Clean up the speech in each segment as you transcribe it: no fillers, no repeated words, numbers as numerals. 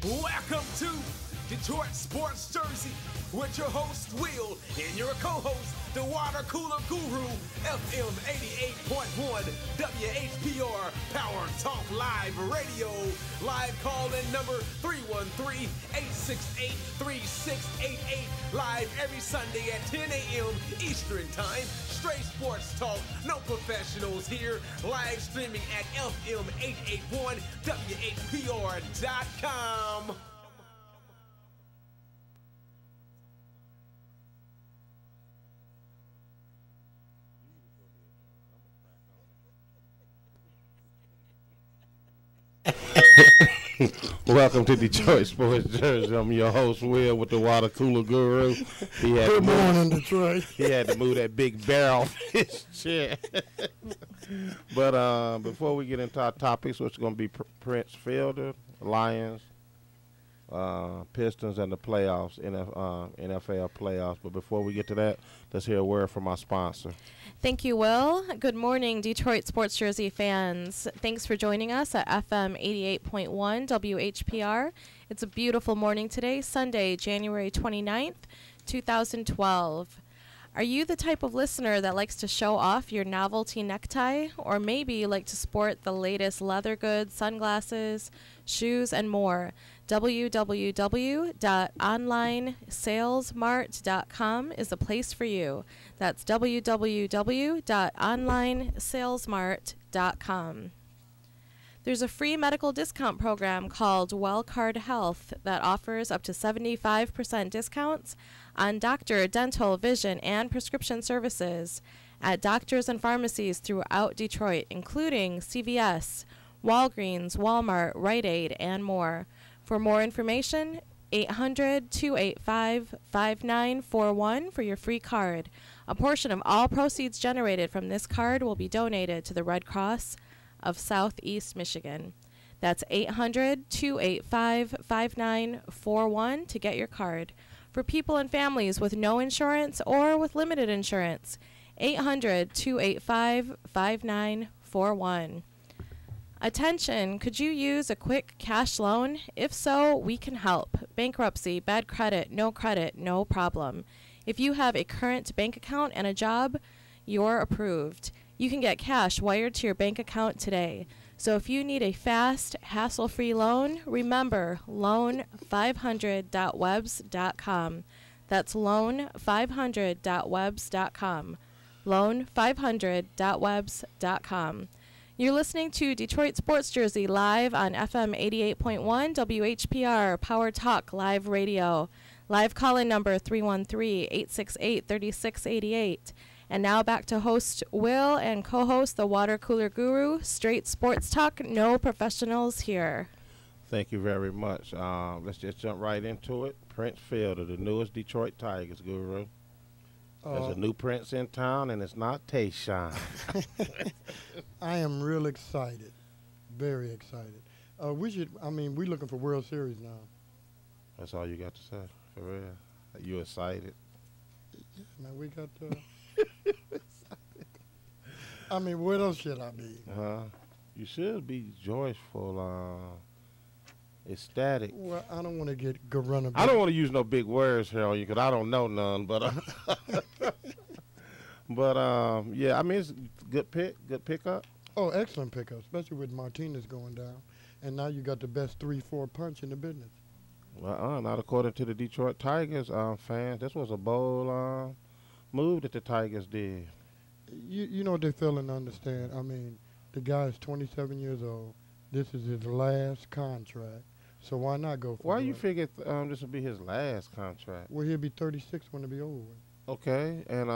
Welcome to Detroit Sports Jersey with your host Will and your co-host, the water cooler guru, FM 88.1 WHPR Power Talk Live Radio. Live call-in number 313-868-3688. Live every Sunday at 10 a.m. Eastern Time. Straight sports talk, no professionals here. Live streaming at FM881WHPR.com. Welcome to Detroit Sports Jersey. I'm your host, Will, with the water cooler guru. Good morning, Detroit. He had to move that big barrel off his chair. But before we get into our topics, which is going to be Prince Fielder, Lions, Pistons, and the playoffs, NFL playoffs. But before we get to that, let's hear a word from our sponsor. Thank you, Will. Good morning, Detroit Sports Jersey fans. Thanks for joining us at FM 88.1 WHPR. It's a beautiful morning today, Sunday, January 29th, 2012. Are you the type of listener that likes to show off your novelty necktie? Or maybe you like to sport the latest leather goods, sunglasses, shoes, and more? www.onlinesalesmart.com is the place for you. That's www.onlinesalesmart.com. There's a free medical discount program called WellCard Health that offers up to 75% discounts on doctor, dental, vision, and prescription services at doctors and pharmacies throughout Detroit, including CVS, Walgreens, Walmart, Rite Aid, and more. For more information, 800-285-5941 for your free card. A portion of all proceeds generated from this card will be donated to the Red Cross of Southeast Michigan. That's 800-285-5941 to get your card. For people and families with no insurance or with limited insurance, 800-285-5941. Attention, could you use a quick cash loan? If so, we can help. Bankruptcy, bad credit, no problem. If you have a current bank account and a job, you're approved. You can get cash wired to your bank account today. So if you need a fast, hassle-free loan, remember loan500.webs.com. That's loan500.webs.com. loan500.webs.com. You're listening to Detroit Sports Jersey live on FM 88.1 WHPR Power Talk Live Radio. Live call-in number 313-868-3688. And now back to host Will and co-host the water cooler guru. Straight sports talk, no professionals here. Thank you very much. Let's just jump right into it. Prince Fielder, the newest Detroit Tigers guru. There's a new prince in town, and it's not Tayshaun. I am real excited, very excited. We're looking for World Series now. That's all you got to say, for real? You excited? Yeah, man, we got what else should I be? You should be joyful, ecstatic. Well, I don't want to get run about. I don't want to use no big words here on you because I don't know none. But yeah, it's good pickup. Oh, excellent pickup, especially with Martinez going down, and now you got the best 3-4 punch in the business. Well, not according to the Detroit Tigers fans. This was a bold move that the Tigers did. You know what they fail to understand. The guy is 27 years old. This is his last contract. So why not go for it? Why you figure this will be his last contract? Well, he'll be 36 when it be over with. Okay, and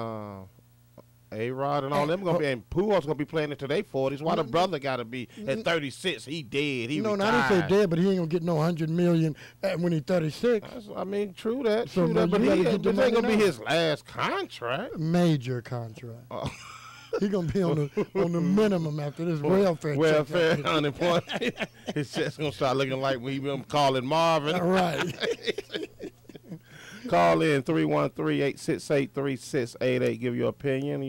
A-Rod and all them going to be, and Pujols going to be playing into their 40s. Why the brother got to be at 36? He dead. He retired. No, I didn't say dead, but he ain't going to get no $100 million when he's 36. True that. So but this ain't going to be his last contract. Major contract. He's going to be on the minimum after this welfare unemployment. His chest going to start looking like we been calling Marvin. Right. Call in 313-868-3688. Give your opinion,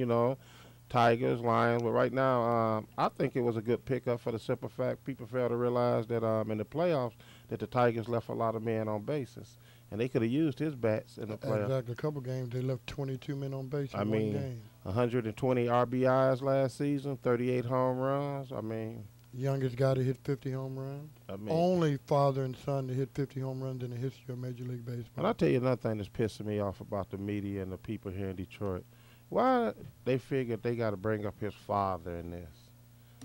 Tigers, Lions. But right now, I think it was a good pickup for the simple fact people fail to realize that in the playoffs that the Tigers left a lot of men on bases. And they could have used his bats in the playoffs. Exactly. A couple games, they left 22 men on base in one game. 120 RBIs last season, 38 home runs. I mean, youngest guy to hit 50 home runs. Only father and son to hit 50 home runs in the history of Major League Baseball. And I'll tell you another thing that's pissing me off about the media and the people here in Detroit. Why they figured they got to bring up his father in this?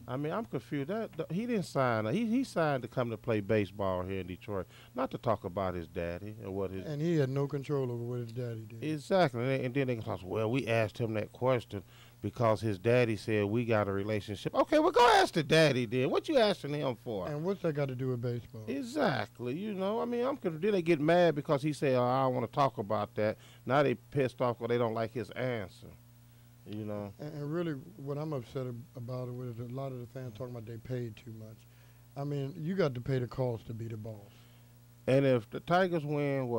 I mean, I'm confused. He didn't sign. He signed to come to play baseball here in Detroit, not to talk about his daddy and what his. And he had no control over what his daddy did. Exactly. And then they can talk, well, we asked him that question because his daddy said we got a relationship. Okay, well, go ask the daddy then. What you asking him for? And what's that got to do with baseball? Exactly. You know, I mean, I'm confused. Then they get mad because he said, oh, I don't want to talk about that. Now they pissed off because they don't like his answer. You know, and really, what I'm upset about it is a lot of the fans talking about they paid too much. I mean, you got to pay the cost to be the boss. And if the Tigers win,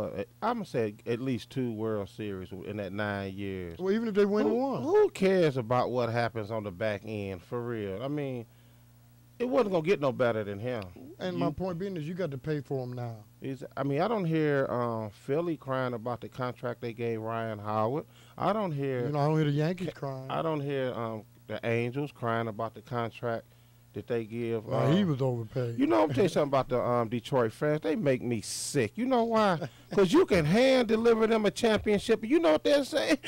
I'm gonna say at least 2 World Series in that 9 years. Well, even if they win one, who cares about what happens on the back end? For real, I mean, it wasn't gonna get no better than him. And my point being is, you got to pay for him now. I mean, I don't hear Philly crying about the contract they gave Ryan Howard. I don't hear. You know, I don't hear the Yankees crying. I don't hear the Angels crying about the contract that they give. He was overpaid. You know, I'm tell you something about the Detroit fans. They make me sick. You know why? Because you can hand deliver them a championship. You know what they're saying?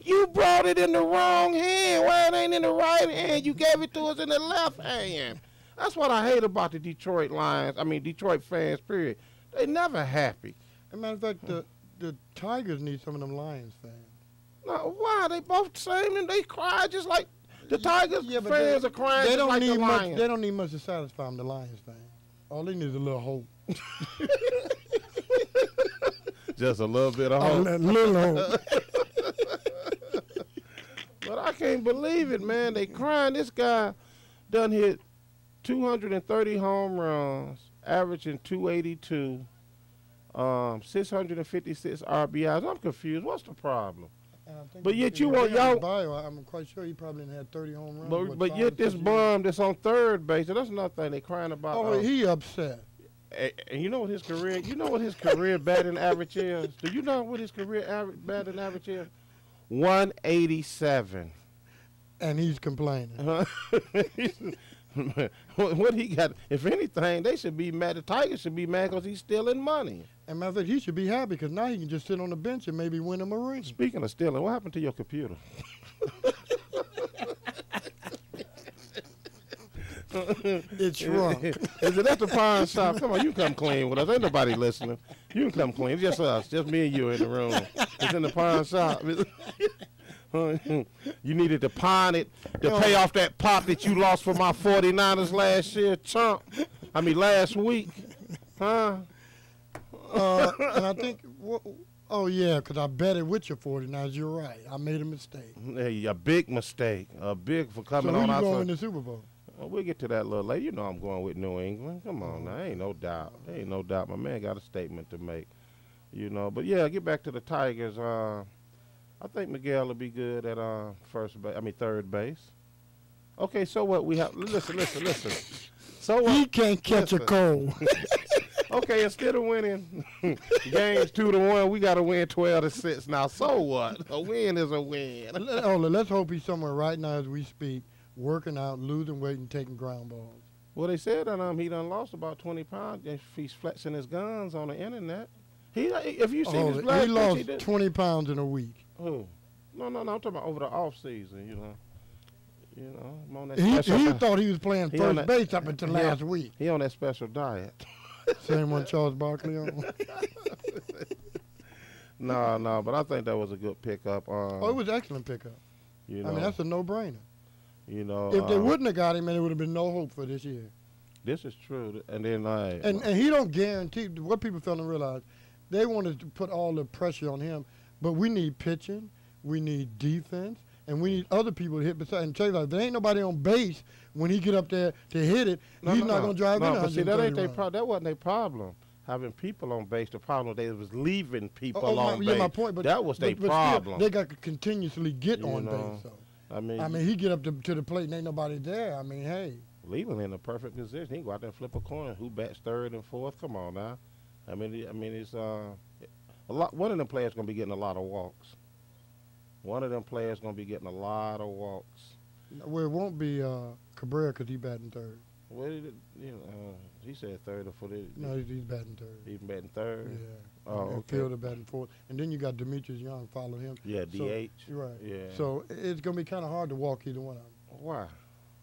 You brought it in the wrong hand. Why it ain't in the right hand? You gave it to us in the left hand. That's what I hate about the Detroit Lions. I mean, Detroit fans, period. They never happy. As a matter of fact, the Tigers need some of them Lions fans. No, why? They both the same and they cry just like the Tigers fans are crying they just like the much, Lions. They don't need much to satisfy them, the Lions fans. All they need is a little hope. Just a little bit of hope. A little hope. But I can't believe it, man. They crying. This guy done hit 230 home runs, averaging 282, 656 RBIs. I'm confused. What's the problem? But yet you want y'all. I'm quite sure he probably had 30 home runs. But yet this bum that's on third base, and that's another thing they crying about. Oh, he upset. And you know what his career? You know what his career batting average is? Do you know what his career batting average is? 187. And he's complaining. What he got? If anything, they should be mad. The Tigers should be mad because he's stealing money. And matter of fact, he should be happy because now he can just sit on the bench and maybe win him a ring. Speaking of stealing, what happened to your computer? It's shrunk. Is it at the pawn shop? Come on, you can come clean with us. Ain't nobody listening. You can come clean. It's just us, just me and you in the room. It's in the pawn shop. You needed to pawn it to pay off that pop that you lost for my 49ers last year, chump. I mean, last week. Huh? And I think, oh, yeah, because I bet it with your 49ers. You're right. I made a mistake. Hey, a big mistake. A big for coming on. So who you going in the Super Bowl? Well, we'll get to that a little later. You know I'm going with New England. Come on now. Ain't no doubt. Ain't no doubt. My man got a statement to make. You know. But, yeah, get back to the Tigers. I think Miguel will be good at third base. Okay, so what we have? Listen. So what? He can't catch a cold. Okay, instead of winning games 2-1, we got to win 12-6 now. So what? A win is a win. Let's hope he's somewhere right now as we speak, working out, losing weight, and taking ground balls. Well, they said that he done lost about 20 pounds if he's flexing his guns on the internet. If you see his last he lost 20 pounds in a week. Who? No, I'm talking about over the off season, you know. I'm on that he thought he was playing first base up until last week. He on that special diet. Same one Charles Barkley on. No, but I think that was a good pickup. It was an excellent pickup. I mean, that's a no-brainer. You know, if they wouldn't have got him, then it would have been no hope for this year. This is true, and then and he don't guarantee what people fail to realize. They wanted to put all the pressure on him, but we need pitching, we need defense, and we need other people to hit beside. And tell you like, there ain't nobody on base when he get up there to hit it. He's not gonna drive in. But see, that ain't their problem. That wasn't their problem. Having people on base, the problem they was leaving people on base. My point, that was their problem. Still, they got to continuously get on base. So. I mean, he get up to the plate and ain't nobody there. I mean, hey. Leland in a perfect position. He can go out there and flip a coin. Who bats third and fourth? Come on now. I mean, it's a lot. One of them players gonna be getting a lot of walks. One of them players gonna be getting a lot of walks. Well, it won't be Cabrera because he batting third. Well, he said third or fourth. No, he's batting third. He's batting third. Yeah. Oh, and okay. Fielder batting fourth, and then you got Demetrius Young follow him. Yeah, so, DH. Right. Yeah. So it's gonna be kind of hard to walk either one of them. Why?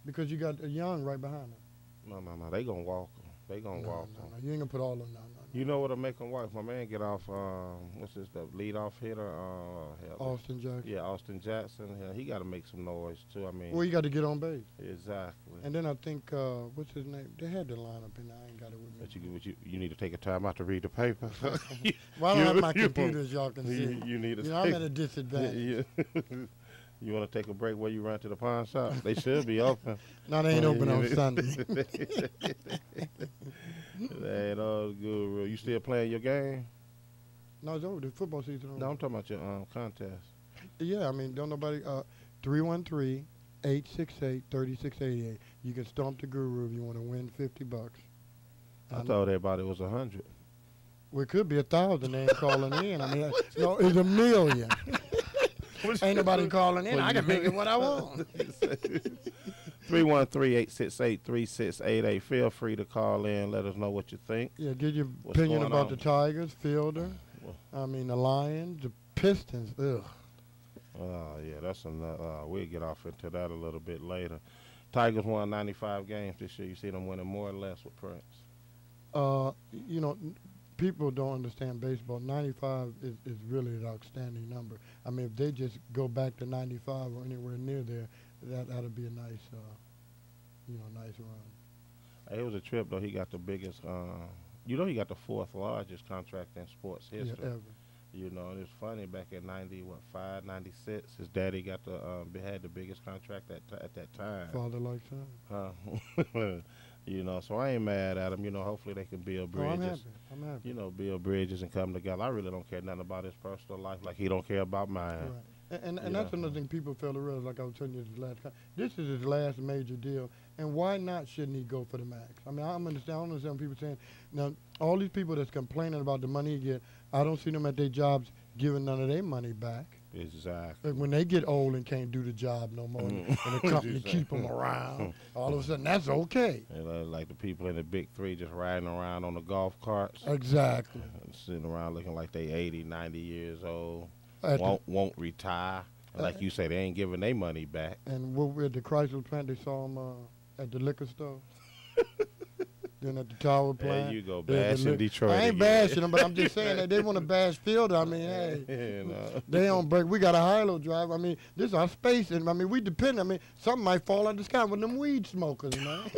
Because you got Young right behind him. No. They gonna walk. They gonna walk. No. You ain't gonna put all of them down. You know what'll make him walk? My man get off. What's this? The leadoff hitter. Austin Jackson. Yeah, Austin Jackson. He got to make some noise too. I mean. Well, you got to get on base. Exactly. And then I think what's his name? They had the lineup, and I ain't got it with me. But you need to take a time out to read the paper. Well, I don't have my computers, y'all can see. You need to. I'm at a disadvantage. You want to take a break where you run to the pawn shop? They should be open. No, they ain't open on Sunday. That ain't all good. You still playing your game? No, it's over. The football season over. No, I'm talking about your contest. Yeah, I mean, don't nobody. 313-868-3688. You can stomp the Guru if you want to win $50. I thought everybody was 100. Well, it could be 1,000. They ain't calling in. I mean, no, it's 1 million. Ain't nobody calling in. I can make it what I want. 313-868-3688. Feel free to call in. Let us know what you think. Yeah, give your opinion about the Tigers, Fielder. I mean, the Lions, the Pistons. Ugh. Yeah, that's another. We'll get off into that a little bit later. Tigers won 95 games this year. You see them winning more or less with Prince. You know, people don't understand baseball. 95 is really an outstanding number. I mean, if they just go back to 95 or anywhere near there, that'll be a nice, nice run. It was a trip though. He got the biggest. He got the fourth largest contract in sports history. Yeah, ever. You know, and it's funny. Back in 95, 96, his daddy got had the biggest contract at that time. Father like son. You know, so I ain't mad at him. You know, hopefully they can build bridges. I'm happy. You know, build bridges and come together. I really don't care nothing about his personal life, like he don't care about mine. Right. And that's another thing people fail to realize, like I was telling you this is his last major deal, and why not shouldn't he go for the max? I mean, I don't understand people saying, now, all these people that's complaining about the money he get, I don't see them at their jobs giving none of their money back. Exactly. Like when they get old and can't do the job no more, and the company keep them around, all of a sudden that's okay. Like the people in the big three just riding around on the golf carts. Exactly. Sitting around looking like they 80, 90 years old. Won't retire. Like you say, they ain't giving their money back. And at the Chrysler plant, they saw him at the liquor store. Then at the Tower plant. There you go, bashing Detroit. I ain't bashing them, but I'm just saying that they want to bash Fielder. I mean, hey, they on break. We got a high-low drive. I mean, this is our space, and I mean, we depend. I mean, something might fall out of the sky with them weed smokers, man.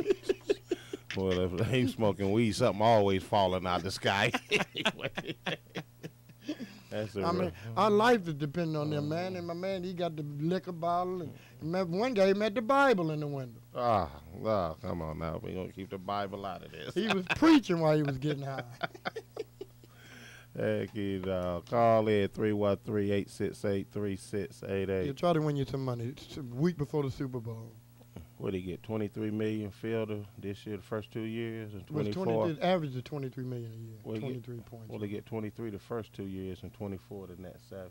Boy, if they ain't smoking weed, something always falling out of the sky. I mean, our life is depending on them, man. And my man, he got the liquor bottle. And one day he met the Bible in the window. Come on now. We're going to keep the Bible out of this. He was preaching while he was getting high. Heck, call in 313-868-3688. You try to win you some money. It's a week before the Super Bowl. What did he get? 23 million Fielder this year, the first 2 years, and 24. It averaged of 23 million a year. 23 points. Well, they get 23 the first 2 years and 24 the next 7.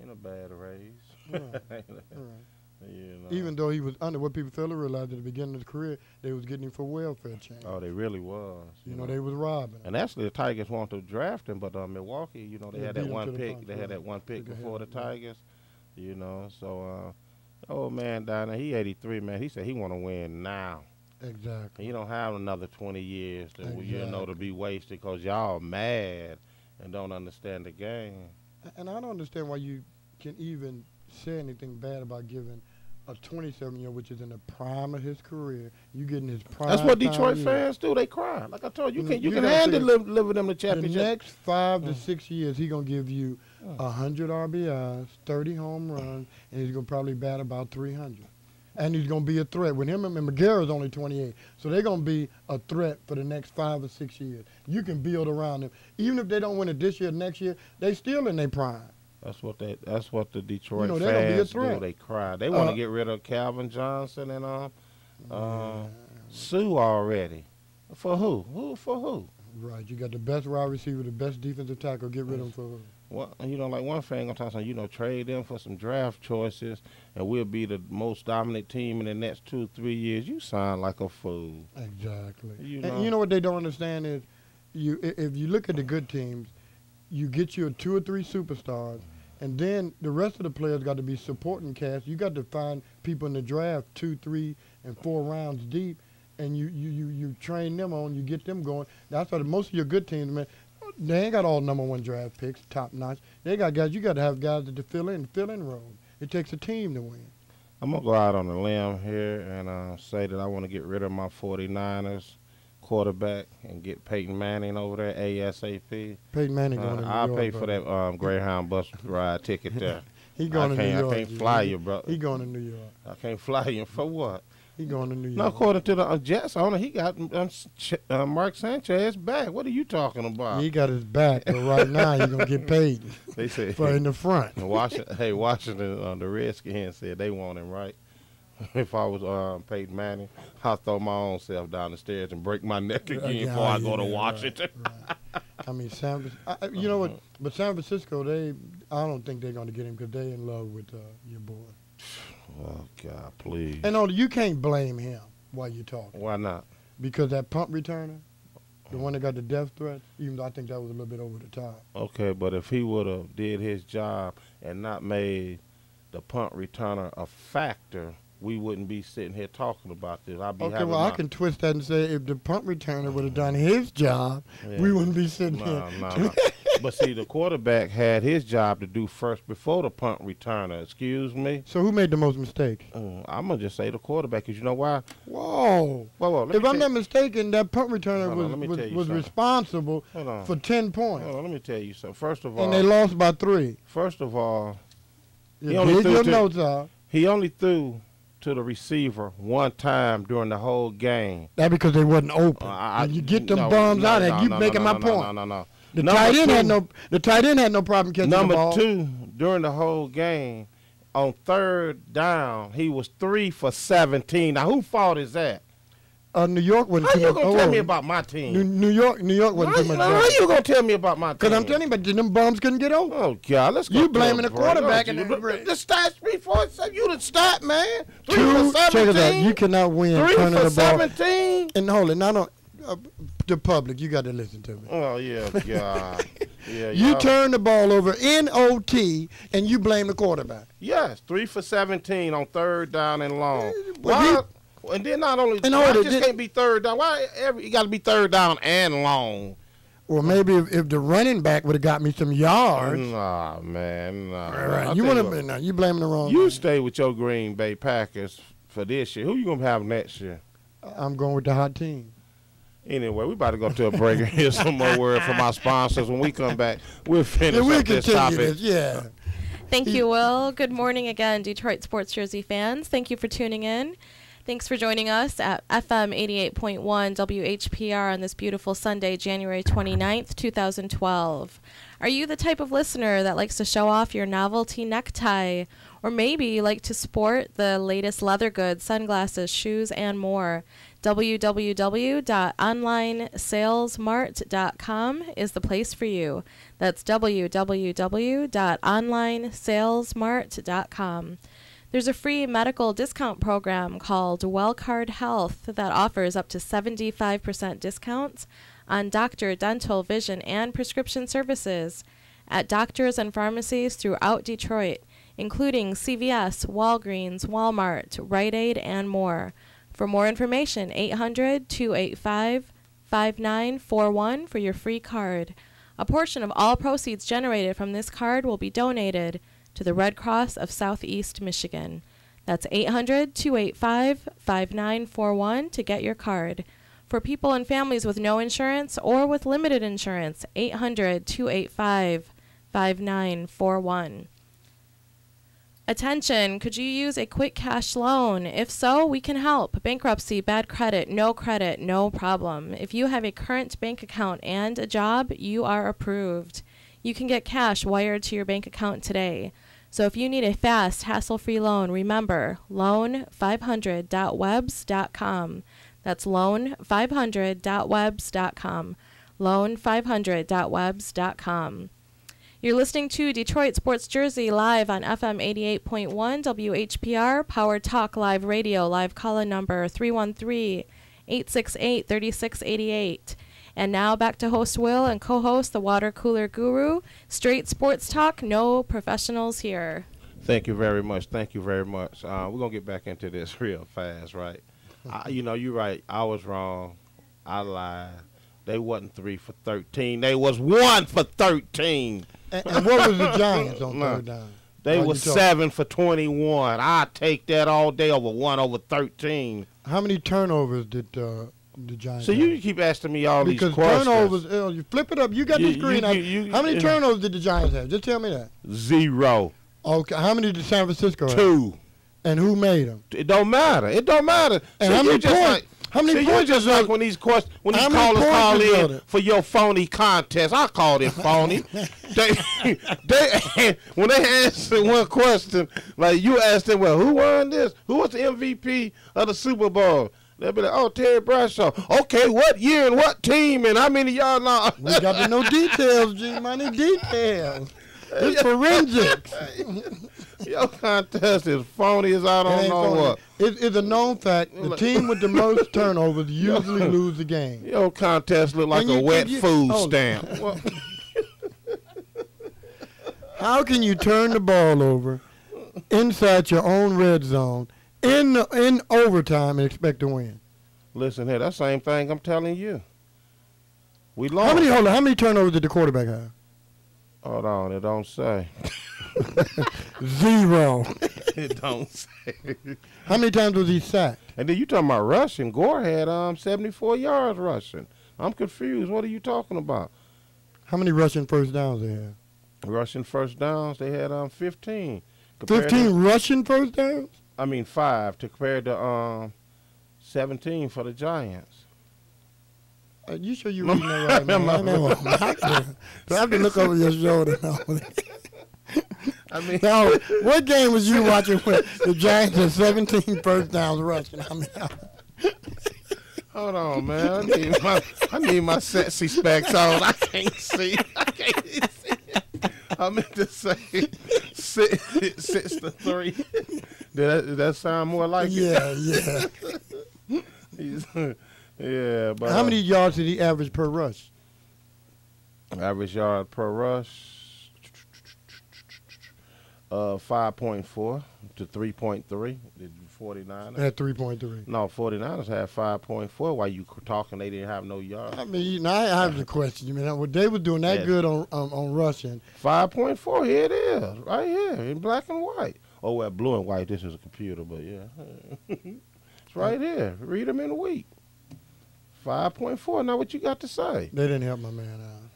Ain't a bad raise. Right. You know. Even though he was under, what people fail to realize at the beginning of his career, they was getting him for welfare change. Oh, they really was. You know, they was robbing him. And actually, the Tigers wanted to draft him, but Milwaukee, you know, they had that one pick. They had that one pick before the Tigers. You know, so. Old man down there, he 83, man. He said he want to win now. Exactly. He don't have another 20 years to, to be wasted because y'all mad and don't understand the game. And I don't understand why you can even say anything bad about giving a 27-year, which is in the prime of his career, you getting his prime. That's what Detroit fans do. They cry. Like I told you, you can handle living them the championship. The next 5 to 6 years, he's going to give you 100 RBIs, 30 home runs, and he's going to probably bat about 300. And he's going to be a threat. With him and McGarrett's only 28. So they're going to be a threat for the next 5 or 6 years. You can build around them. Even if they don't win it this year, next year, they still in their prime. That's what the Detroit they're gonna be a fans threat. do. They cry. They want to get rid of Calvin Johnson and Sue already. For who? For who? Right. You got the best wide receiver, the best defensive tackle. Get rid of him for who? Well, like one fan gonna talk something. Trade them for some draft choices, and we'll be the most dominant team in the next 2-3 years. You sound like a fool. Exactly. And you know what they don't understand is, if you look at the good teams, you get your 2 or 3 superstars, and then the rest of the players got to be supporting cast. You got to find people in the draft 2, 3, and 4 rounds deep, and you train them on. You get them going. That's why most of your good teams, man. They ain't got all #1 draft picks, top notch. They got guys. You got to have guys to fill in roles. It takes a team to win. I'm gonna go out on a limb here and say that I want to get rid of my 49ers quarterback and get Peyton Manning over there ASAP. Peyton Manning going to New York. I'll pay for that Greyhound bus ride ticket there. He going to New York. I can't fly you, bro. He going to New York. I can't fly you for what? He going to New York. No, according to the Jets owner, he got Mark Sanchez back. What are you talking about? He got his back, but right now he's gonna get paid. They said for in the front. Washington, the Redskins said they want him, right? If I was Peyton Manning, I'd throw my own self down the stairs and break my neck again before I go to Washington. Right. I mean, you know what? But San Francisco, I don't think they're gonna get him because they in love with your boy. Oh, God, please. And you can't blame him while you're talking. Why not? Because that punt returner, the one that got the death threat, even though I think that was a little bit over the top. Okay, but if he would have did his job and not made the punt returner a factor, we wouldn't be sitting here talking about this. I can twist that and say if the punt returner would have done his job, we wouldn't be sitting here. No. But see, the quarterback had his job to do first before the punt returner. Excuse me. So who made the most mistakes? I'm going to just say the quarterback, because you know why? Whoa. If I'm not mistaken, that punt returner was responsible for 10 points. Hold on, let me tell you something. First of all. And they lost by 3. First of all. He only threw to the receiver one time during the whole game. That's because they wasn't open. You get them bums out there. You making my point. No. The tight end had no problem catching the ball. Number 2, during the whole game, on 3rd down, he was 3 for 17. Now, whose fault is that? New York wasn't too much. How you going to tell me about my team? New York wasn't too much. How you going to tell me about my team? Because I'm telling you, but them bums couldn't get over. Oh, God, let's go. You blaming the quarterback. The stats speak for itself. You the stat, man. 3 for 17. Check it out. You cannot win 3 turning for the ball. 17. And hold it. Now, the public, you got to listen to me. Oh, yeah, God. Yeah, you turn the ball over in OT, and you blame the quarterback. Yes, 3 for 17 on 3rd down and long. Why? And then not only can't be 3rd down. Why you got to be 3rd down and long? Well, maybe if the running back would have got me some yards. Nah, man. Nah. All right. You blaming the wrong. You stay with your Green Bay Packers for this year. Who you gonna have next year? I'm going with the hot team. Anyway, we about to go to a break and hear some more word from our sponsors. When we come back, we'll finish up this topic. Thank you, Will. Good morning again, Detroit Sports Jersey fans. Thank you for tuning in. Thanks for joining us at FM 88.1 WHPR on this beautiful Sunday, January 29th, 2012. Are you the type of listener that likes to show off your novelty necktie? Or maybe you like to sport the latest leather goods, sunglasses, shoes, and more? www.onlinesalesmart.com is the place for you. That's www.onlinesalesmart.com. There's a free medical discount program called WellCard Health that offers up to 75% discounts on doctor, dental, vision, and prescription services at doctors and pharmacies throughout Detroit, including CVS, Walgreens, Walmart, Rite Aid, and more. For more information, 800-285-5941 for your free card. A portion of all proceeds generated from this card will be donated to the Red Cross of Southeast Michigan. That's 800-285-5941 to get your card. For people and families with no insurance or with limited insurance, 800-285-5941. Attention, could you use a quick cash loan? If so, we can help. Bankruptcy, bad credit, no problem. If you have a current bank account and a job, you are approved. you can get cash wired to your bank account today. So if you need a fast, hassle-free loan, remember loan500.webs.com. That's loan500.webs.com. loan500.webs.com. You're listening to Detroit Sports Jersey live on FM 88.1 WHPR, Power Talk Live Radio, live call-in number 313-868-3688. And now back to host Will and co-host the Water Cooler Guru. Straight sports talk, no professionals here. Thank you very much. Thank you very much. We're going to get back into this real fast, right? You're right. I was wrong. I lied. They wasn't 3 for 13. They was 1 for 13. And what was the Giants on third down? They was 7 for 21. I take that all day over 1 over 13. How many turnovers did the Giants So have? you keep asking me all these questions. Because turnovers, you flip it up. You got the screen out. How many turnovers did the Giants have? Just tell me that. 0. Okay. How many did San Francisco have? 2. And who made them? It don't matter. It don't matter. And how many points? How many points? Just like when these callers call in for your phony contest. I called it phony. they when they answer one question, like you ask them, well, who won this? Who was the MVP of the Super Bowl? They'll be like, oh, Terry Bradshaw. Okay, what year and what team and how many y'all know? We got to know details, G-Money, details. It's forensics. Your contest is phony as I don't know what. It's a known fact. The team with the most turnovers usually lose the game. Your contest look like a wet food stamp. How can you turn the ball over inside your own red zone in overtime and expect to win? Listen here, that same thing I'm telling you. We lost. How many turnovers did the quarterback have? Hold on, it don't say. 0. It don't say. How many times was he sacked? And then you talking about rushing. Gore had 74 yards rushing. I'm confused. What are you talking about? How many rushing first downs they had? Rushing first downs, they had 15. 15 rushing first downs? I mean 5 to compare to 17 for the Giants. You sure you reading that right, man? I have to look over your shoulder now. I mean, now, what game was you watching when the Giants had 17 first downs rushing? Hold on, man. I need my sexy specs on. I can't see. I meant to say 6-3. Did that sound more like it? Yeah. Yeah, but how many yards did he average per rush? Average yard per rush, 5.4 to 3.3. Did 49ers had 3.3? No, 49ers had 5.4. While you talking, they didn't have no yards. I mean, I have the question. You mean they were doing that good on rushing? 5.4. Here it is, right here in black and white. Oh, well, blue and white. This is a computer, but yeah, it's right here. Read them in a week. 5.4. Now, what you got to say? They didn't help my man out.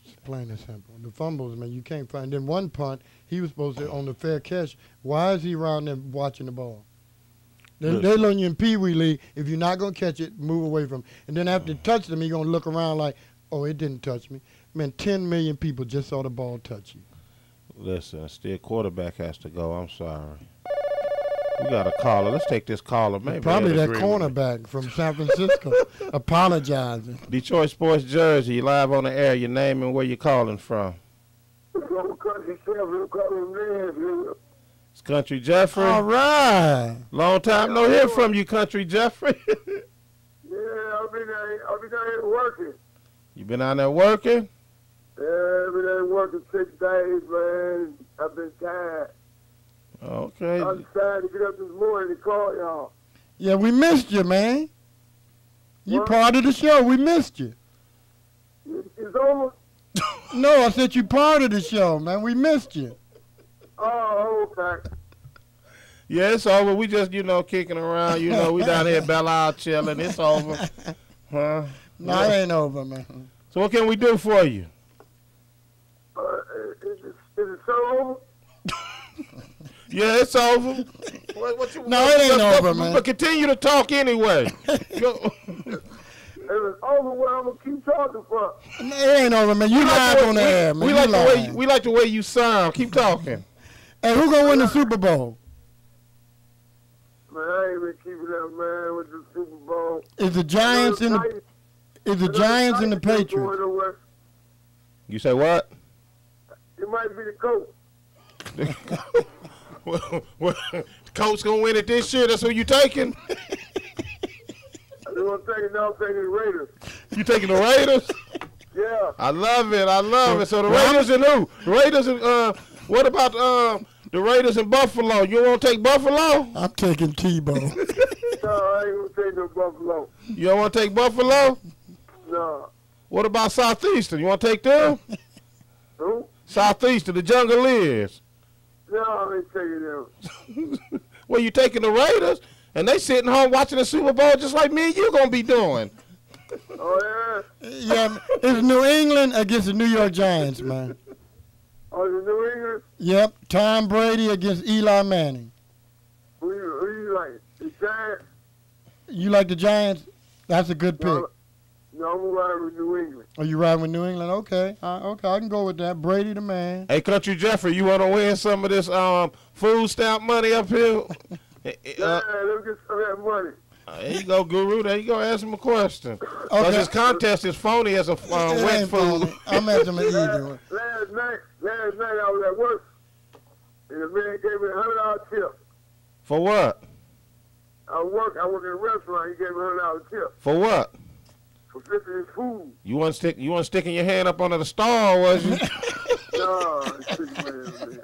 It's plain and simple. The fumbles, man, you can't find. Then one punt, he was supposed to on the fair catch. Why is he around there watching the ball? They learn you in Pee Wee League. If you're not gonna catch it, move away from it. And then after it touched him, he's gonna look around like, oh, it didn't touch me. Man, 10 million people just saw the ball touch you. Listen, still quarterback has to go. I'm sorry. We got a caller. Let's take this caller. Maybe probably that cornerback from San Francisco apologizing. Detroit Sports Jersey, live on the air. Your name and where you calling from? It's Country Jeffrey. All right. Long time no hear from you, Country Jeffrey. Yeah, I've been down here working. You been out there working? Yeah, I've been there working 6 days, man. I've been tired. Okay. I decided to get up this morning to call y'all. Yeah, we missed you, man. You part of the show. We missed you. It's over? No, I said you part of the show, man. We missed you. Oh, okay. Yeah, it's over. We just, kicking around. We down here at Belle Isle chilling. It's over. Huh? No, it ain't over, man. So what can we do for you? Is it so over? Yeah, it's over. No, it ain't over, man. But continue to talk anyway. Hey, it's over, what I'm gonna keep talking for? It ain't over, man. You live on the air, man. We like the way you sound. Keep talking. Hey, who gonna win the Super Bowl? Man, I ain't been keeping up, man, with the Super Bowl. Is the Giants and the Patriots? You say what? It might be the Colts. Well, the Colts gonna win it this year. That's who you taking? I'm taking the Raiders. You taking the Raiders? Yeah. I love it. So the Raiders and who? The Raiders and what about the Raiders in Buffalo? You want to take Buffalo? I'm taking Tebow. No, I ain't gonna take no Buffalo. You don't want to take Buffalo? No. What about Southeastern? You want to take them? Who? Southeastern, the Jungle is. No, I ain't taking them. Well, you taking the Raiders, and they sitting home watching the Super Bowl just like me and you gonna be doing. Oh, yeah? Yeah, it's New England against the New York Giants, man. Oh, the New England? Yep, Tom Brady against Eli Manning. Who you like? The Giants? You like the Giants? That's a good pick. No, I'm riding with New England. Oh, you riding with New England? Okay. Okay, I can go with that. Brady the man. Hey, Country Jeffrey, you want to win some of this food stamp money up here? Yeah, let me get some of that money. There you go, Guru. There you go. Ask him a question. Okay. Because this contest is phony as a wet food. I'm asking an easy one. Last night I was at work, and the man gave me a $100 tip. For what? I work in a restaurant. He gave me a $100 tip For what? for fixing his food. You want sticking your hand up under the star, was you? No, it's pretty man.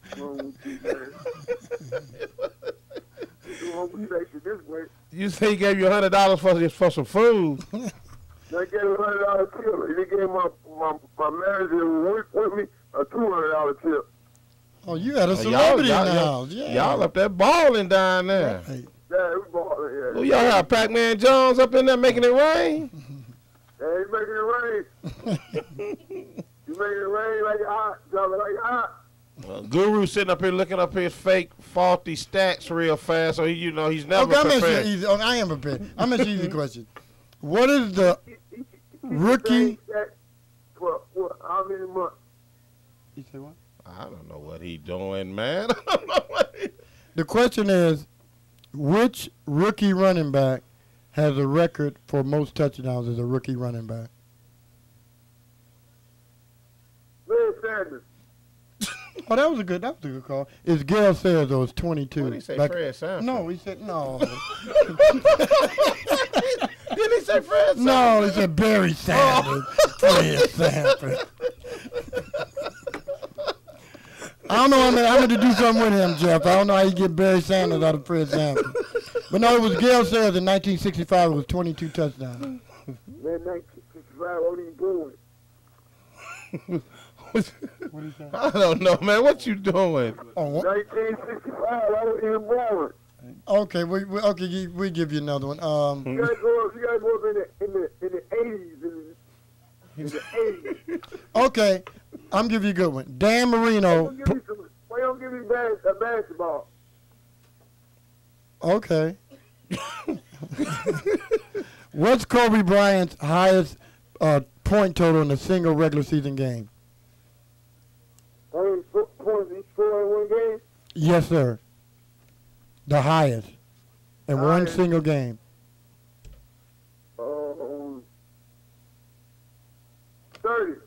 What's wrong with you, man? You homosexual this way. You say he gave you $100 for some food. They gave me a $100 tip. And they gave my manager who worked with me a $200 tip. Oh, you had a celebrity in the house. Yeah. Y'all up there balling down there. Right. Yeah, we bought it. Yeah. Who y'all have Pac-Man Jones up in there making it rain? Yeah, he's making it rain. He's making it rain like hot. Like hot. Guru sitting up here looking up his fake, faulty stats real fast, so he's never prepared. I am prepared. I'm asking you easy question. What is the rookie? For how many months? You say what? I don't know what he doing, man. The question is, which rookie running back has a record for most touchdowns as a rookie running back? Red Sanders. Oh, that was a good call. It's Gale Sayers, though. It's 22. What did he say, Fred Sanford? No, he said no. Didn't he say Fred Sanford? No, he said Barry Sanders. Fred Sanford. I don't know. I'm going to do something with him, Jeff. I don't know how you get Barry Sanders out of Fred Sanford. But no, it was Gale Sayers in 1965. It was 22 touchdowns. Man, 1965, what are you doing? What is that? I don't know, man. What you doing? Oh, 1965, I wasn't even born. okay, we give you another one. You gotta go up in the 80s. In the 80s. Okay, I'm giving you a good one. Dan Marino. Why don't give me a basketball? Okay. What's Kobe Bryant's highest point total in a single regular season game? How many points he scored in one game? Yes, sir. The highest in one single game. 30.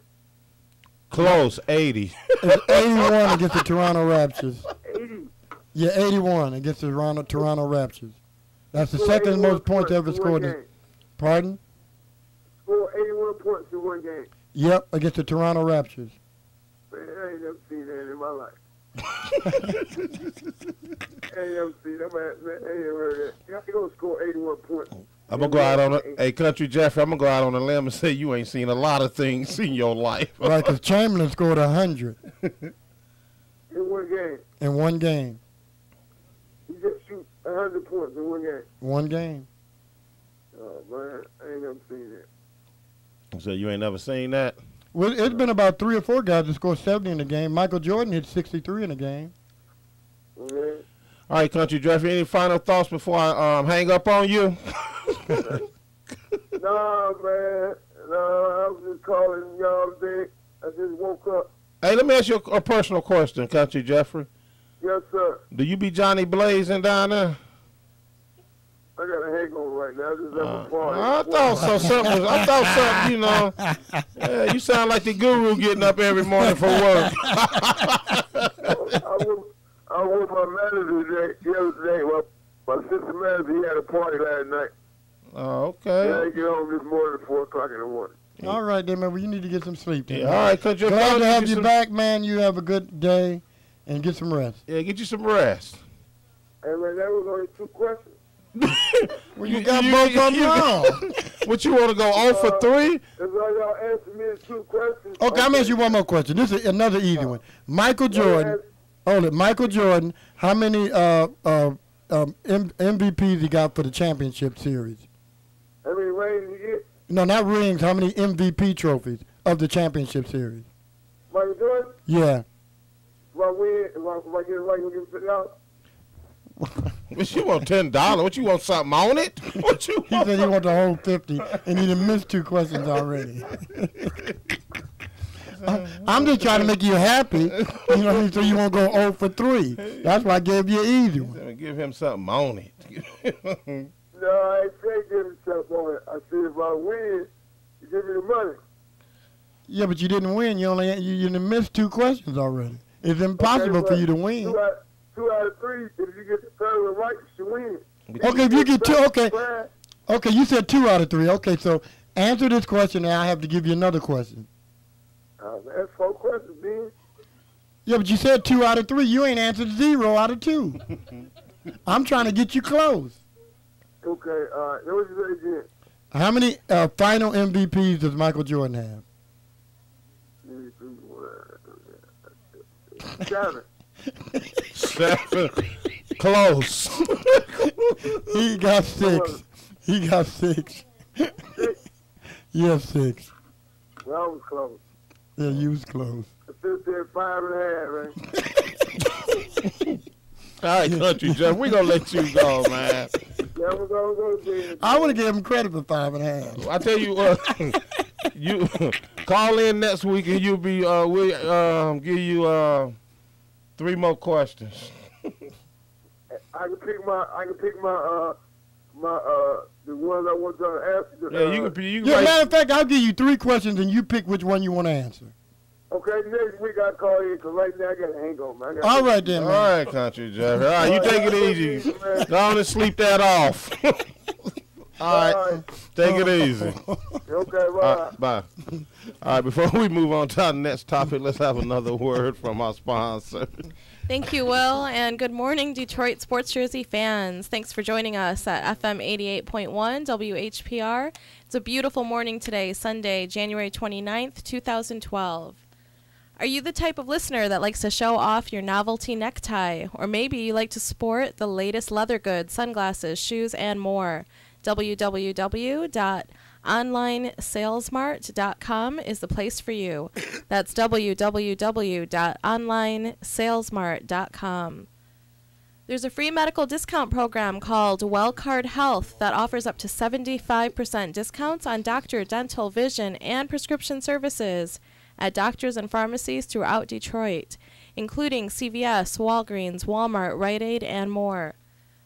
Close, 80. It's 81 against the Toronto Raptors. 80. Yeah, 81 against the Toronto Raptors. That's the second most points ever scored. Pardon? Scored 81 points in one game. Yep, against the Toronto Raptors. Man, I ain't never seen that in my life. I ain't never seen that, man. I ain't never heard that. You're going to score 81 points. I'm going to go out on hey, Country Jeffrey, I'm going to go out on a limb and say you ain't seen a lot of things in your life. Right, because Chamberlain scored 100. In one game. In one game. He just shoot 100 points in one game. One game. Oh, man, I ain't never seen that. So you ain't never seen that? Well, it's been about 3 or 4 guys that scored 70 in a game. Michael Jordan hit 63 in a game. Okay. All right, Country Jeffrey, any final thoughts before I hang up on you? Nah, man. No, I was just calling y'all today. I just woke up. Hey, let me ask you a personal question, Country Jeffrey. Yes, sir. Do you be Johnny Blazing down there? I got a hangover right now. Just at a party. I thought something, you know. Yeah, you sound like the guru getting up every morning for work. I was my manager the other day. Well, my sister manager, he had a party last night. Oh, okay. Yeah, I get home this morning at 4 o'clock in the morning. All right, then, man. Well, you need to get some sleep. Then, Yeah, all right, Country. Glad to have you back, man. You have a good day and get some rest. Yeah, get you some rest. Hey, man, that was only 2 questions. Well, you got both of them wrong. What, you want to go 0 for 3? That's all y'all answered me the 2 questions. Okay, I'm asking you one more question. This is another easy one. Michael Jordan. Hold it. Michael Jordan, how many MVPs he got for the championship series? How many rings you get? No, not rings. How many MVP trophies of the championship series? Michael Jordan? Yeah. If I win, if I get it right, you'll give it $50. What you want, $10? What you want, something on it? What you He want? said he want the whole 50, and he done missed 2 questions already. I'm just trying to make you happy, you know what I mean, so you won't go 0 for 3. That's why I gave you an easy one. Give him something on it. No, I ain't saying give him something on it. I said if I win, you give me the money. Yeah, but you didn't win. You done missed 2 questions already. It's impossible for you to win. 2 out of 3, if you get the third one right, you should win. Okay, if you get 2, okay. Okay, you said 2 out of 3. Okay, so answer this question, and I have to give you another question. That's 4 questions, man. Yeah, but you said 2 out of 3. You ain't answered 0 out of 2. I'm trying to get you close. Okay, what you say again? How many final MVPs does Michael Jordan have? 7. 7. Close. He got 6. He got 6. 6? Yeah, 6. Well, I was close. Yeah, you was close. I still said 5.5, man. All right, Country Jeff, we're going to let you go, man. Yeah, we're going to go to bed. I want to give him credit for 5.5. I tell you what, you call in next week and you'll be, we'll give you 3 more questions. I can pick the ones I want to ask. Yeah, you can Yeah, matter of fact, I'll give you 3 questions and you pick which one you want to answer. Okay, next week I'll call you because right now I got a hangover, man. All right, then, All man. right, Country Jeff. All right, you take it easy. Go on and sleep that off. All right, take it easy. Okay, bye. All right, bye. All right, before we move on to our next topic, let's have another word from our sponsor. Thank you, Will, and good morning, Detroit Sports Jersey fans. Thanks for joining us at FM 88.1 WHPR. It's a beautiful morning today, Sunday, January 29th, 2012. Are you the type of listener that likes to show off your novelty necktie? Or maybe you like to sport the latest leather goods, sunglasses, shoes, and more? www.onlinesalesmart.com is the place for you. That's www.onlinesalesmart.com. There's a free medical discount program called WellCard Health that offers up to 75% discounts on doctor, dental, vision, and prescription services at doctors and pharmacies throughout Detroit, including CVS, Walgreens, Walmart, Rite Aid, and more.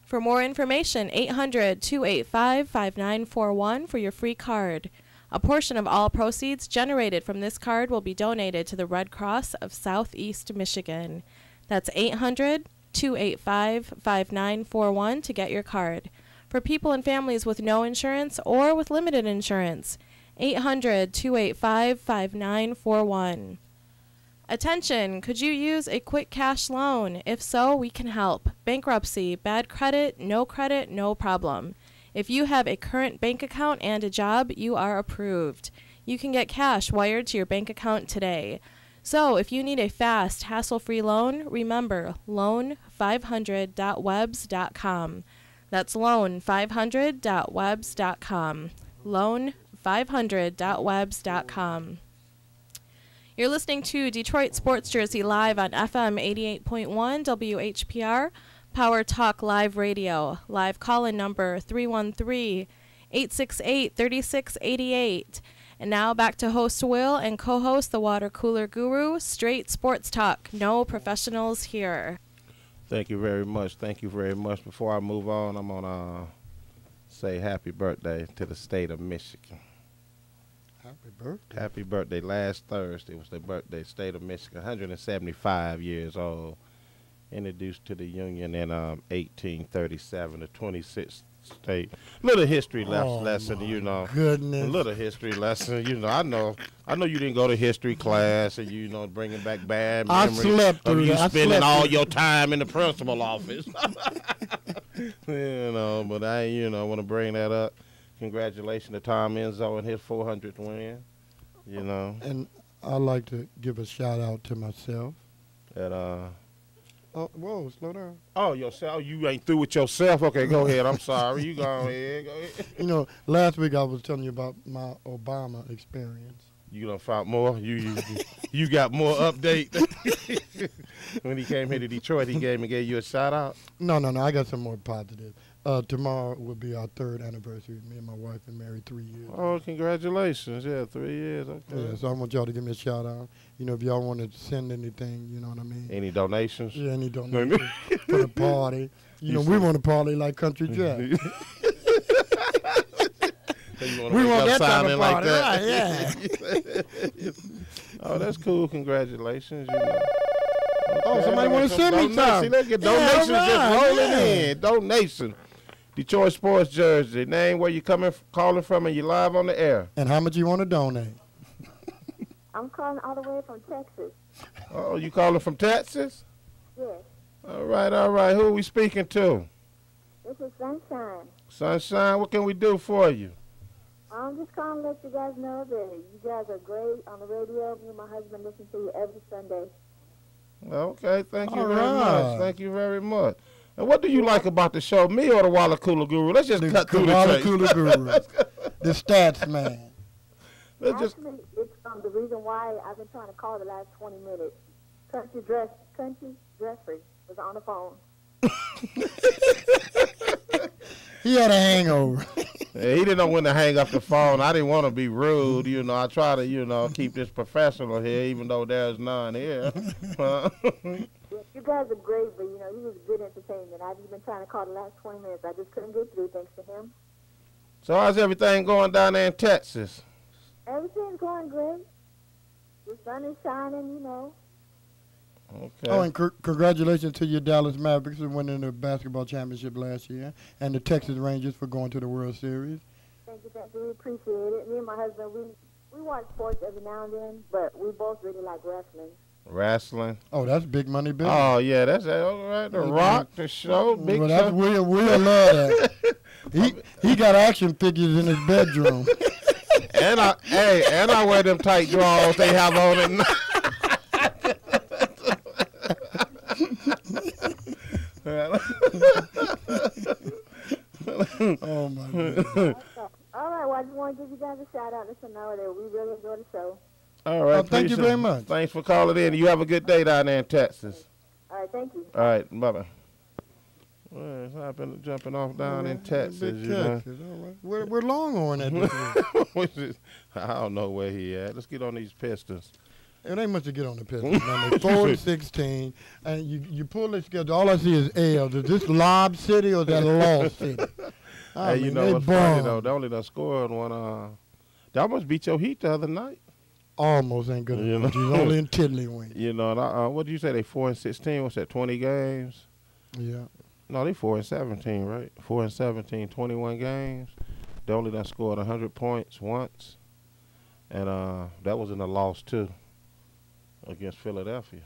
For more information, 800-285-5941 for your free card. A portion of all proceeds generated from this card will be donated to the Red Cross of Southeast Michigan. That's 800-285-5941 to get your card. For people and families with no insurance or with limited insurance, 800-285-5941. Attention, could you use a quick cash loan? If so, we can help. Bankruptcy, bad credit, no problem. If you have a current bank account and a job, you are approved. You can get cash wired to your bank account today. So if you need a fast, hassle-free loan, remember loan500.webs.com. That's loan500.webs.com. loan500.webs.com. You're listening to Detroit Sports Jersey live on FM 88.1 WHPR, Power Talk Live Radio. Live call-in number 313 868-3688. And now back to host Will and co-host the Water Cooler Guru. Straight sports talk. No professionals here. Thank you very much. Thank you very much. Before I move on, I'm going to say happy birthday to the state of Michigan. Happy birthday. Happy birthday. Last Thursday was their birthday, state of Michigan, 175 years old. Introduced to the Union in 1837, the 26th state. Little history lesson, you know. Goodness. A little history lesson, you know. I know you didn't go to history class, and you know, bringing back bad memories. I slept through of you that. spending all your time in the principal office. You know, but I, you know, want to bring that up. Congratulations to Tom Enzo and his 400th win. You know. And I'd like to give a shout out to myself. At Oh, whoa, slow down. Oh, yourself? You ain't through with yourself? Okay, go ahead. I'm sorry. You go ahead. Go ahead. You know, last week I was telling you about my Obama experience. You done found more? You got more update? When he came here to Detroit, he gave you a shout out? No, I got some more positive. Tomorrow will be our 3rd anniversary. Me and my wife been married 3 years. Oh, congratulations. Yeah, 3 years. Okay. Yeah, so I want y'all to give me a shout out. You know, if y'all want to send anything, you know what I mean? Any donations? Yeah, any donations for the party. You know, we want to party like Country Jack. We want that type of party, right, yeah. Oh, that's cool. Congratulations. You know. Oh, somebody want to send me something. See, let's get donations just rolling in. Donation. Detroit Sports Jersey. Name, where you calling from, and you live on the air. And how much you want to donate? I'm calling all the way from Texas. Oh, you calling from Texas? Yes. All right. Who are we speaking to? This is Sunshine. Sunshine, what can we do for you? I'm just calling to let you guys know that you guys are great on the radio. Me and my husband listen to you every Sunday. Okay, thank you All very right. much. Thank you very much. And what do you like about the show, me or the Water Cooler Guru? Let's just cut through the Water chase. Cooler Guru. The stats man. Actually, it's the reason why I've been trying to call the last 20 minutes. Country Jeffrey was on the phone. He had a hangover. Yeah, he didn't know when to hang up the phone. I didn't want to be rude, you know. I try to, you know, keep this professional here, even though there's none here. You guys are great, but, you know, he was good entertainment. I've just been trying to call the last 20 minutes. I just couldn't get through thanks to him. So how's everything going down there in Texas? Everything's going great. The sun is shining, you know. Okay. Oh, and congratulations to your Dallas Mavericks for winning the basketball championship last year, and the Texas Rangers for going to the World Series. Thank you. We appreciate it. Me and my husband, we watch sports every now and then, but we both really like wrestling. Wrestling? Oh, that's big money business. Oh, yeah, that's all right. The Rock, the show, big well, show. that's Will love that. He got action figures in his bedroom. And I wear them tight drawers they have on at night. Oh, my God. All right, well, I just want to give you guys a shout out. Let you know that we really enjoy the show. All right. Thank you very much. Thanks for calling in. You have a good day down there in Texas. All right, thank you. All right, bye-bye. Well, I've been jumping off down in Texas, Big you know. Texas. All right. We're Longhorn at this week. I don't know where he at. Let's get on these Pistons. It ain't much to get on the Pistons. Man, they're 4-16, and you pull this schedule. All I see is L's. Is this Lob City or is that Lost City? Hey, you know what's funny, though? They only done scored one. They almost beat your Heat the other night. Almost ain't good enough. He's only in Tiddlywink. You know, and what did you say? They 4-16. What's that? 20 games? Yeah. No, they 4-17, right? 4-17, 21 games. They only done scored 100 points once, and that was in a loss too against Philadelphia.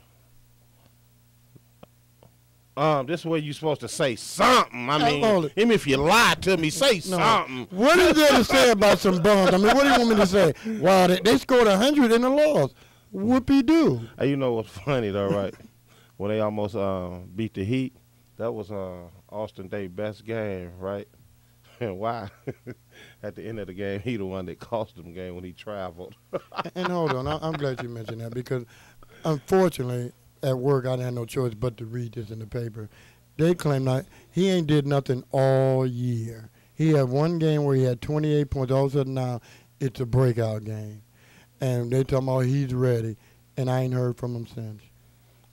This is where you're supposed to say something. I mean, even if you lie to me, say something. What is there to say about some bums? I mean, what do you want me to say? Wow, they scored 100 in a loss. Whoopie-doo. Hey, you know what's funny, though, right? When they almost beat the Heat, that was Austin Daye's best game, right? And why? At the end of the game, he the one that cost them the game when he traveled. And hold on, I'm glad you mentioned that because, unfortunately, at work I didn't have no choice but to read this in the paper. They claim he ain't did nothing all year. He had one game where he had 28 points. All of a sudden now, it's a breakout game. And they talking about he's ready. And I ain't heard from him since.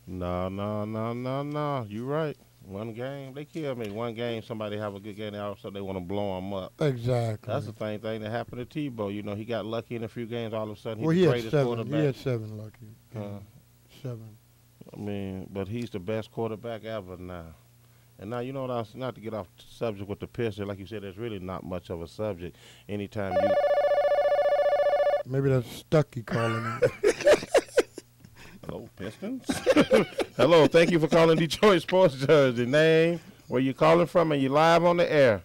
No. You right. One game, they kill me. One game, somebody have a good game, and all of a sudden they want to blow him up. Exactly. That's the same thing that happened to Tebow. You know, he got lucky in a few games. All of a sudden, he's Well, the greatest quarterback. He had 7 lucky. 7. I mean, but he's the best quarterback ever now. And now, you know what, not to get off the subject with the Pistons, like you said, there's really not much of a subject. Anytime you... Maybe that's Stucky calling me. Hello, Pistons. Hello, thank you for calling Detroit Sports Jersey. Name, where you calling from, and you live on the air.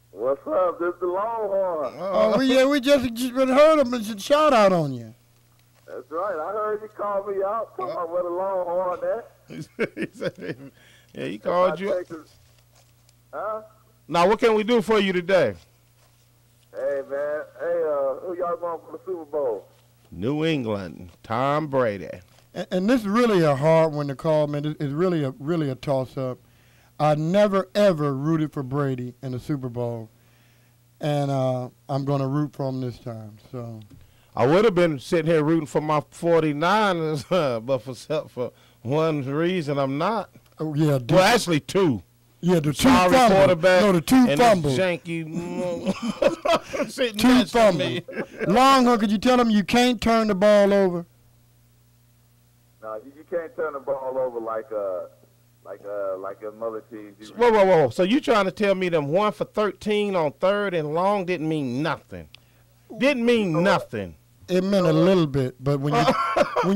What's up? This is the Longhorn. We just heard him and shout out on you. That's right. I heard you call me out. Talking about where the Longhorn at. He said, yeah, he called you. Huh? Now, what can we do for you today? Hey, man. Hey, who y'all going for the Super Bowl? New England, Tom Brady. And this is really a hard one to call, man. It's really a toss-up. I never, ever rooted for Brady in the Super Bowl, and I'm going to root for him this time. So I would have been sitting here rooting for my 49ers, but for one reason I'm not. Oh, yeah. Well, actually two. Yeah, the two Sorry fumbles. quarterback. No, the two and fumbles. Janky. Two fumbles. Longhorn, could you tell him you can't turn the ball over? No, you can't turn the ball over like another team. Whoa. So you trying to tell me them 1 for 13 on third and long didn't mean nothing? Didn't mean nothing. It meant a little bit, but when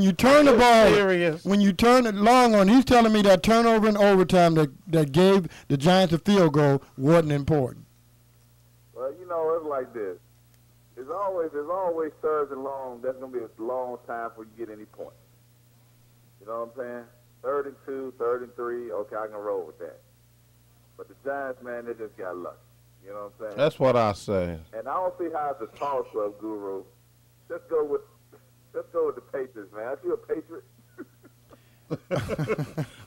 you turn the ball, serious. When you turn it long on, he's telling me that turnover in overtime that gave the Giants a field goal wasn't important. Well, you know, it's like this. There's always third and long. That's gonna be a long time before you get any points. You know what I'm saying? 3rd and 2, 3rd and 3. Okay, I can roll with that. But the Giants, man, they just got lucky. You know what I'm saying? That's what I say. And I don't see how it's a toss-up, Guru. Let's go with the Patriots, man. Are you a Patriot?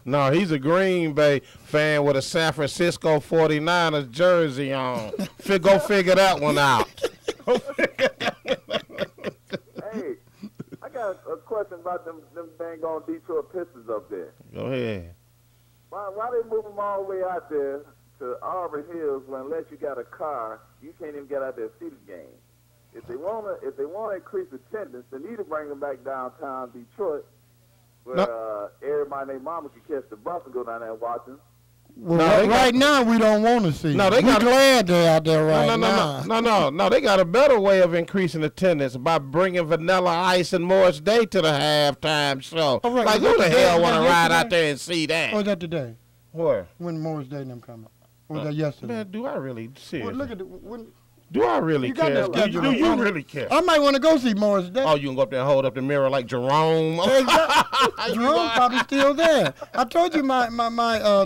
No, he's a Green Bay fan with a San Francisco 49ers jersey on. Go figure that one out. Hey, I got a question about them dang on Detroit Pistons up there. Go ahead. Why they move them all the way out there to Auburn Hills when unless you got a car, you can't even get out there and see the game? If they wanna increase attendance, they need to bring them back downtown Detroit, where everybody and their mama can catch the bus and go down there and watch them. Well, right now we don't want to see. No, we're glad they're out there right now. No. They got a better way of increasing attendance by bringing Vanilla Ice and Morris Day to the halftime show. Oh, right. Like, who the hell want to ride out there and see that? Or was that today? Where? When Morris Day and them come up. Or was that yesterday? Man, do I really seriously? Well, look at do I really care? Do you really care? I might want to go see Morris Day. Oh, you can go up there and hold up the mirror like Jerome? Jerome probably still there. I told you my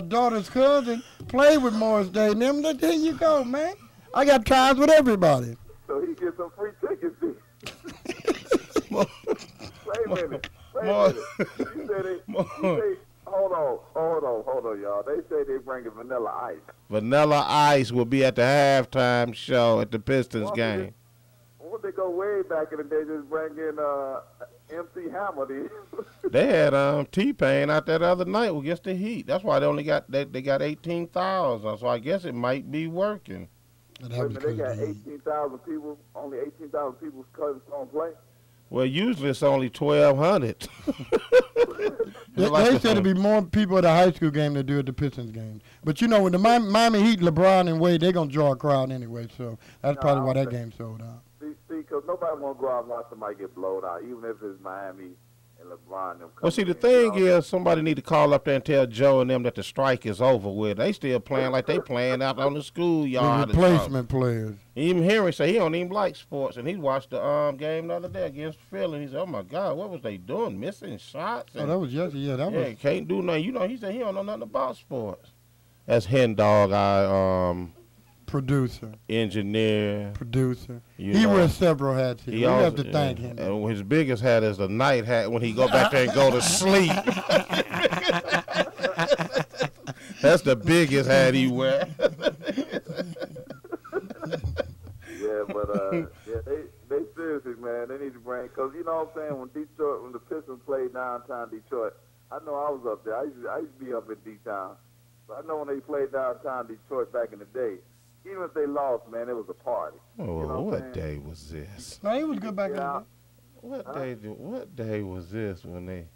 daughter's cousin played with Morris Day and them. There you go, man. I got ties with everybody. So he gets some free tickets. Wait a minute. You say hold on, y'all. They say they bringing Vanilla Ice. Vanilla Ice will be at the halftime show at the Pistons game. Would they go way back in the day? Just bring in MC Hammer. They had T-Pain out there the other night against the Heat. That's why they only got 18,000. So I guess it might be working. They got 18,000 people. Only 18,000 people going to play. Well, usually it's only 1,200. They said it'd be more people at the high school game than do at the Pistons game. But, you know, with the Miami Heat, LeBron and Wade, they're going to draw a crowd anyway. So that's probably why that game sold out. See, because nobody want to go out and watch somebody get blown out, even if it's Miami and LeBron and them. Well, see, the thing is, somebody need to call up there and tell Joe and them that the strike is over with. They still playing like they playing out on the schoolyard. Replacement players. Even Henry say he don't even like sports, and he watched the game the other day against Philly. He said, "Oh my God, what was they doing? Missing shots?" And, that was yesterday. Yeah, that was. Can't do nothing. You know, he said he don't know nothing about sports. That's Hen Dog. Producer. Engineer. Producer. He wears several hats here. We have to thank him. And his biggest hat is the night hat when he go back there and go to sleep. That's the biggest hat he wears. seriously, man, they need to bring, because you know what I'm saying, when the Pistons played downtown Detroit, I know I was up there. I used to be up in D-Town. So I know when they played downtown Detroit back in the day, even if they lost, man, it was a party. Oh, you know what day was this? No, he was good back in the day. What day was this when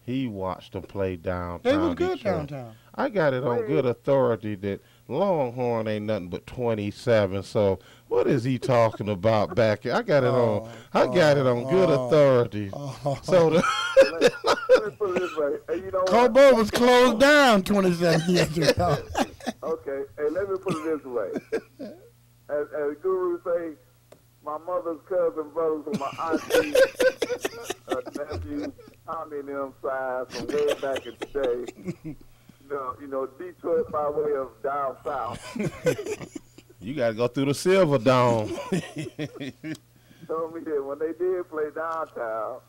he watched them play downtown? They was good Detroit? downtown. I got it on good authority that Longhorn ain't nothing but 27. So what is he talking about back here? I got it on good authority. So Let me put it this way. Hey, you know what? Cobo was closed down 27 years ago. Okay, hey, let me put it this way. As Guru say, my mother's cousin brothers and my auntie, nephew, Tommy and them sides from way back in the day. You know, Detroit by way of down south. you got to go through the Silver Dome. Told me that when they did play downtown,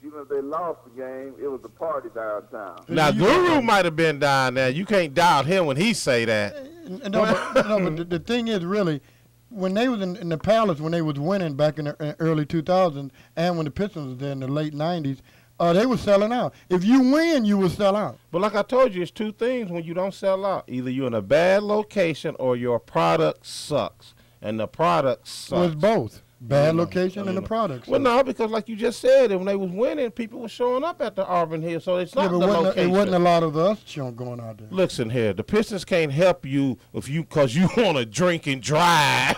even if they lost the game, it was a party downtown. Now, Guru might have been down there. You can't doubt him when he say that. But the thing is, really, when they was in the Palace, when they was winning back in the early 2000s, and when the Pistons was there in the late 90s, they were selling out. If you win, you will sell out. But like I told you, it's two things when you don't sell out. Either you're in a bad location or your product sucks. And the product sucks. Well, it's both. Bad location and the products. Well, no, because like you just said, when they was winning, people were showing up at the Auburn Hill, so it's not the location. It wasn't a lot of us going out there. Listen here, the Pistons can't help you because you want to drink and drive.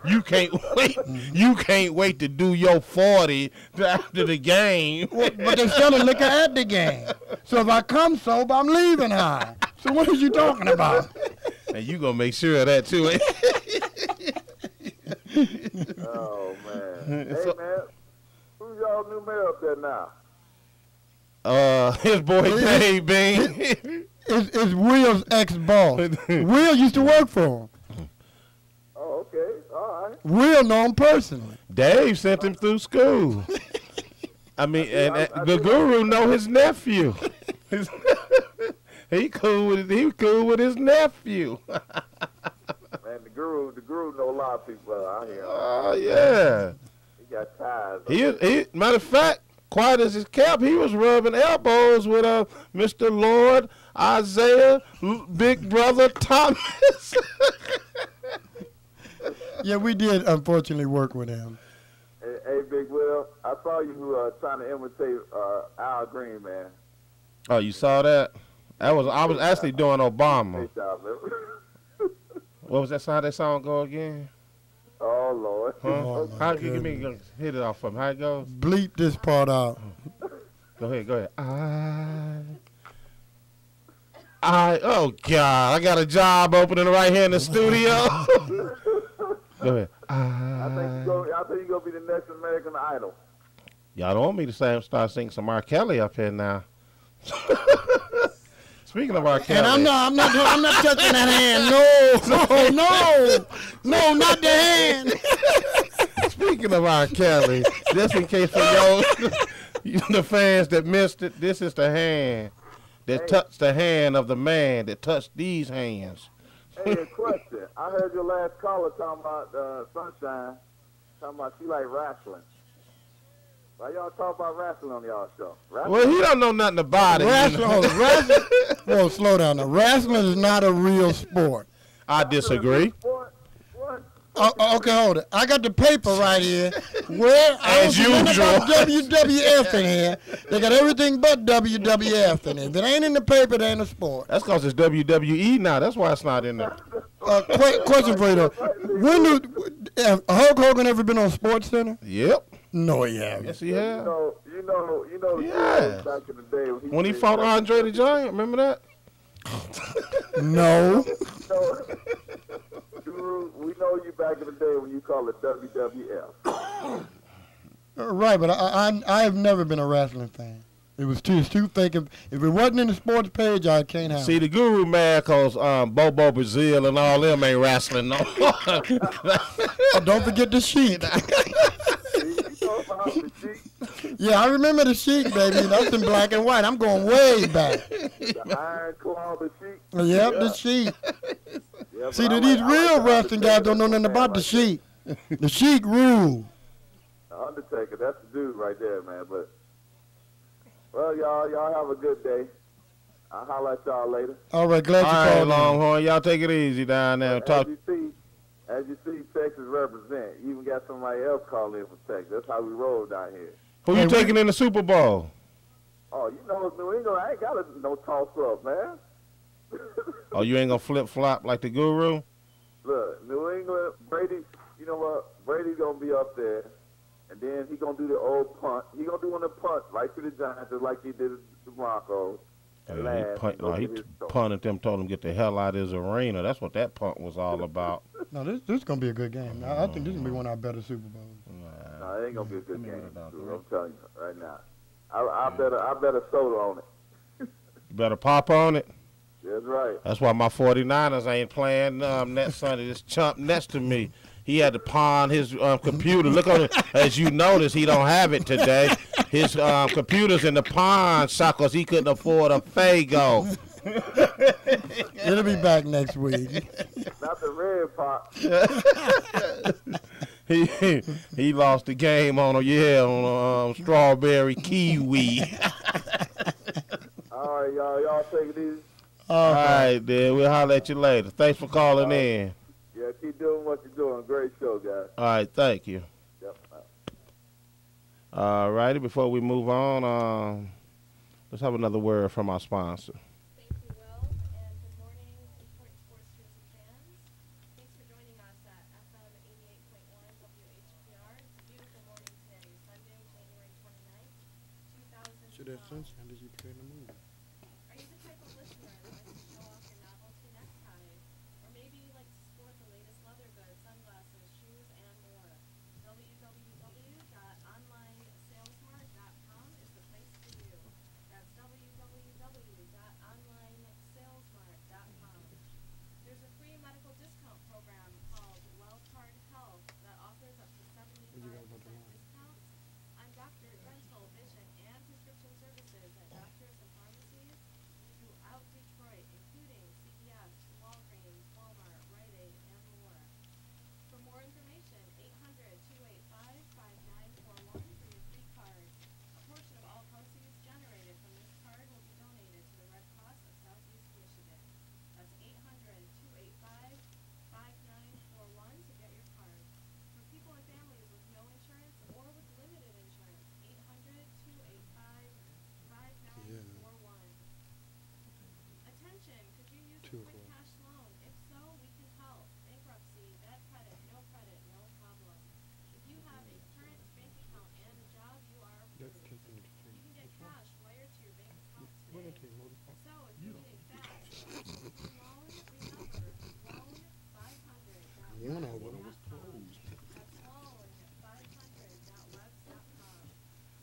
You can't wait. You can't wait to do your 40 after the game. But they're selling liquor at the game. So if I come sober, I'm leaving high. So what are you talking about? And you gonna make sure of that too. Oh, man. Hey, man, who's y'all new mayor up there now? His boy Dave Bean. It's Will's ex-boss. Will used to work for him. Oh, okay. All right. Will know him personally. Dave sent him through school. I mean, and the Guru know his nephew. He cool with his nephew. Man, the guru know a lot of people out here. Oh, yeah. He got ties. He matter of fact, quiet as his kept, he was rubbing elbows with Mr. Lord, Isaiah, Big Brother Thomas. Yeah, we did unfortunately work with him. Hey, Big Will, I saw you trying to imitate Al Green, man. Oh, you saw that? I was actually doing Obama. What was that song go again? Oh, Lord. Huh? Oh, How can you give me hit it off for me? How it goes? Bleep this part out. Go ahead. Oh God, I got a job opening right here in the studio. Go ahead. I think you're gonna be the next American Idol. Y'all don't want me to start singing some R. Kelly up here now. Speaking of R. Kelly, And I'm not touching that hand. No, not the hand. Speaking of R. Kelly, just in case for the fans that missed it, this is the hand that touched the hand of the man that touched these hands. Hey, a question. I heard your last caller talking about Sunshine, talking about she like wrestling. Why y'all talk about wrestling on y'all show? Wrestling? Well, he don't know nothing about it. Wrestling. Whoa, slow down. Now, wrestling is not a real sport. I disagree. What? Okay, hold it. I got the paper right here. Where As usual. About WWF in here. They got everything but WWF in it. If it ain't in the paper, it ain't a sport. That's because it's WWE now. That's why it's not in there. Question for you though. Have Hulk Hogan ever been on Sports Center? Yep. No, he hasn't. Yes, he has. You know. Yes. Back in the day When he fought Andre the Giant, remember that? No. Guru, we know you back in the day when you call it WWF. Right, but I have never been a wrestling fan. It was too thick. If it wasn't in the sports page, I can't have See, it. the Guru mad because Bobo Brazil and all them ain't wrestling no more. Oh, don't forget the Sheik. You know about the Sheik? Yeah, I remember the Sheik, baby. That's in black and white. I'm going way back. The Iron Claw, the Sheik? Yep, the Sheik. Yeah, See, these real wrestling guys don't know nothing about the Sheik. The Sheik rule. All Undertaker, that's the dude right there, man. But, well, y'all have a good day. I'll holler at y'all later. All right, glad you All right, called. Longhorn, y'all take it easy down there. As you see, Texas represent. You even got somebody else calling in from Texas. That's how we roll down here. Who you taking in the Super Bowl? Oh, you know it's New England. I ain't got no toss up, man. Oh, you ain't gonna flip flop like the Guru? Look, New England, Brady. You know what? Brady's gonna be up there, and then he gonna do the old punt. He gonna do one of the punts right to the Giants, just like he did the Broncos. Yeah, he punted them, told them get the hell out of his arena. That's what that punt was all about. No, this is going to be a good game. I think this is going to be one of our better Super Bowls. No, it ain't going to be a good game. I'm telling you right now. I bet a soda on it. You better pop on it. That's right. That's why my 49ers ain't playing next Sunday. This chump next to me, he had to pawn his computer. Look on it. As you notice, he don't have it today. His computer's in the pawn shop because he couldn't afford a Fago. It'll be back next week. Not the red pop. he lost the game on a strawberry kiwi. All right, y'all take it easy. All right, then. We'll holler at you later. Thanks for calling in. Yeah, keep doing what you're doing. Great show, guys. All right, thank you. Yep. All righty, before we move on, let's have another word from our sponsor. Thank you, Will, and good morning, Detroit Sports Jersey fans. Thanks for joining us at FM 88.1 WHPR. It's a beautiful morning today, Sunday, January 29th, 2012. Are you the type of listener that likes to show off your novelty necktie? Or maybe you like to sport the latest leather goods, sunglasses, shoes, and more? www.onlinesalesmart.com is the place for you. That's www.onlinesalesmart.com. There's a free medical discount program called Wellcard Health that offers up to 75% discounts on doctor, dental, vision, and prescription services at doctors and pharmacies throughout Detroit, including CVS, Walgreens, Walmart, Rite Aid, and more. For more information, 800-285-5941 for your free card. A portion of all proceeds generated from this card will be donated to the Red Cross of Southeast Michigan. That's 800-285-5941 to get your card. For people and families with no insurance or with limited insurance, 800-285-5941. Attention, could you use a quick cash loan? If so, we can help. Bankruptcy, bad credit, no problem. If you have a current bank account and a job, you are approved. You can get cash wired to your bank account today. So, if you need a fast loan, remember, loan 500. That's loan500.webs.com.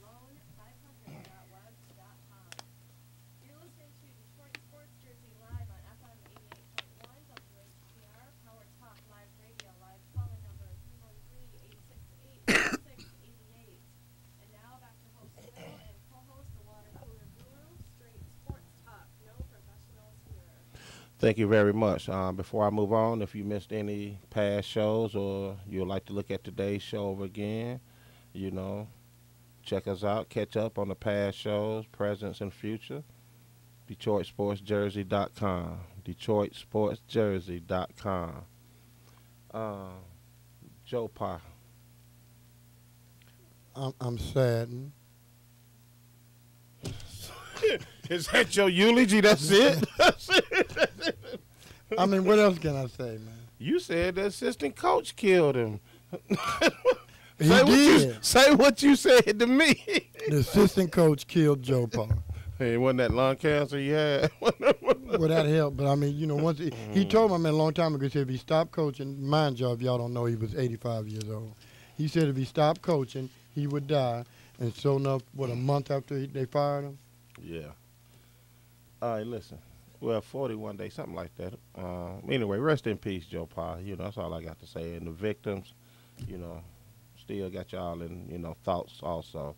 Loan500.webs.com. You're listening to Detroit Sports Jersey live on FM 88.1 WHPR, Power Talk Live Radio, live calling number 313-868-8688. And now back to host Will and co-host the Water Cooler Guru, straight sports talk, no professionals here. Thank you very much. Before I move on, if you missed any past shows or you'd like to look at today's show over again, check us out, catch up on the past shows, presents, and future. DetroitSportsJersey.com. DetroitSportsJersey.com. Joe Pa. I'm saddened. Is that your eulogy? That's it? I mean, what else can I say, man? You said the assistant coach killed him. He did. Say what you said to me. The assistant coach killed Joe Pa. Hey, wasn't that lung cancer he had? Well, that helped. But, I mean, once he told my man a long time ago, he said if he stopped coaching, mind you, if y'all don't know, he was 85 years old. He said if he stopped coaching, he would die. And sure enough, a month after they fired him? Yeah. All right, listen. Well, 41 days, something like that. Anyway, rest in peace, Joe Pa. That's all I got to say. And the victims, still got y'all in, thoughts also.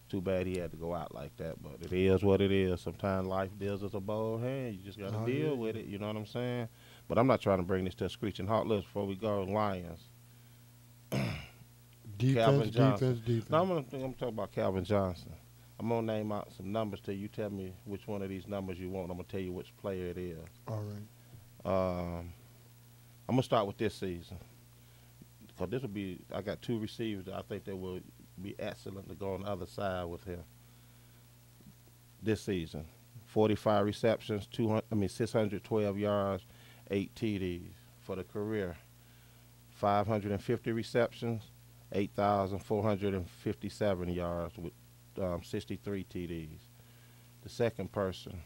Too bad he had to go out like that, but it is what it is. Sometimes life deals us a bold hand. You just got to deal with it, you know what I'm saying? But I'm not trying to bring this to a screeching halt. Listen, before we go, Lions. Defense. No, I'm gonna talk about Calvin Johnson. I'm gonna name out some numbers to you. You tell me which one of these numbers you want. I'm gonna tell you which player it is. All right. I'm gonna start with this season because this will be. I got 2 receivers that I think they will be excellent to go on the other side with him. This season, 45 receptions, 612 yards, 8 TDs for the career. 550 receptions, 8,457 yards with 63 TDs. The second person.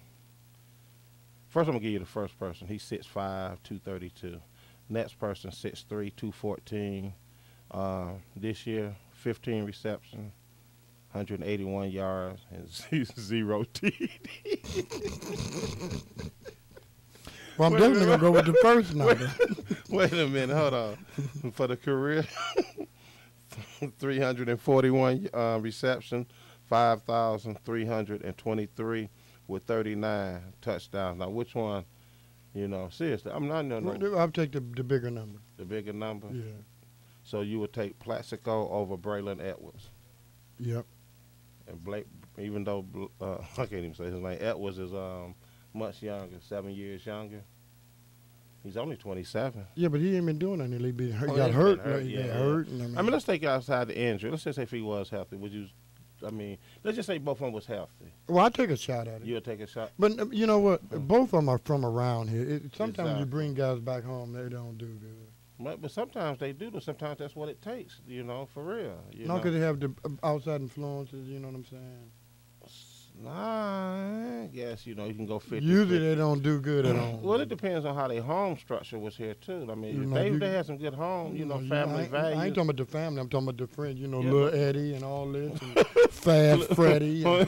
First, I'm going to give you the first person. He's 6'5", 232. Next person, 6'3", 214. This year, 15 receptions, 181 yards, and 0 TDs. Well, I'm definitely going to go with the first number. Wait a minute, hold on. For the career, 341 reception, 5,323 with 39 touchdowns. Now, which one, seriously, I'm not no. I'll take the bigger number. The bigger number? Yeah. So you would take Plaxico over Braylon Edwards. Yep. And Blake, even though, I can't even say his name, Edwards is much younger, 7 years younger. He's only 27. Yeah, but he ain't been doing anything. He got hurt. He got hurt. I mean, let's take outside the injury. Let's just say if he was healthy, let's just say both of them was healthy. Well, I'll take a shot at it. You'll take a shot? But you know what? Both of them are from around here. Sometimes Exactly. you bring guys back home, they don't do good. But sometimes they do. Sometimes that's what it takes, for real. No, because they have the outside influences, you know what I'm saying? Nah, I guess, you can go 50. Usually they don't do good at home. Well, it depends on how their home structure was here, too. I mean, if they had some good home, family values. I ain't talking about the family. I'm talking about the friends, Lil Eddie and all this, and Fast Freddie. And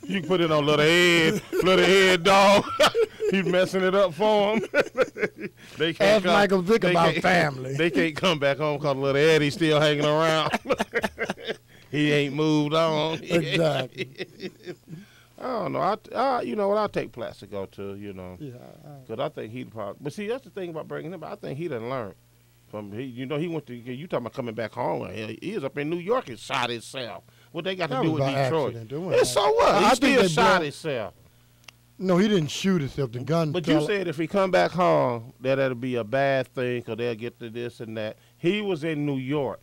you can put it on Little Ed dog. He's messing it up for them. They can't Ask Michael Vick about family. They can't come back home because Little Eddie's still hanging around. He ain't moved on. Exactly. I don't know. You know what? I'll take Plaxico too. Yeah. Because I think he'd probably. But see, that's the thing about bringing him. I think he done learned from. He went to. You talking about coming back home? He was up in New York and shot himself. What they got to do with Detroit? And so what? He still shot himself. No, he didn't shoot himself. The gun. But you said if he come back home, that'll be a bad thing because they'll get to this and that. He was in New York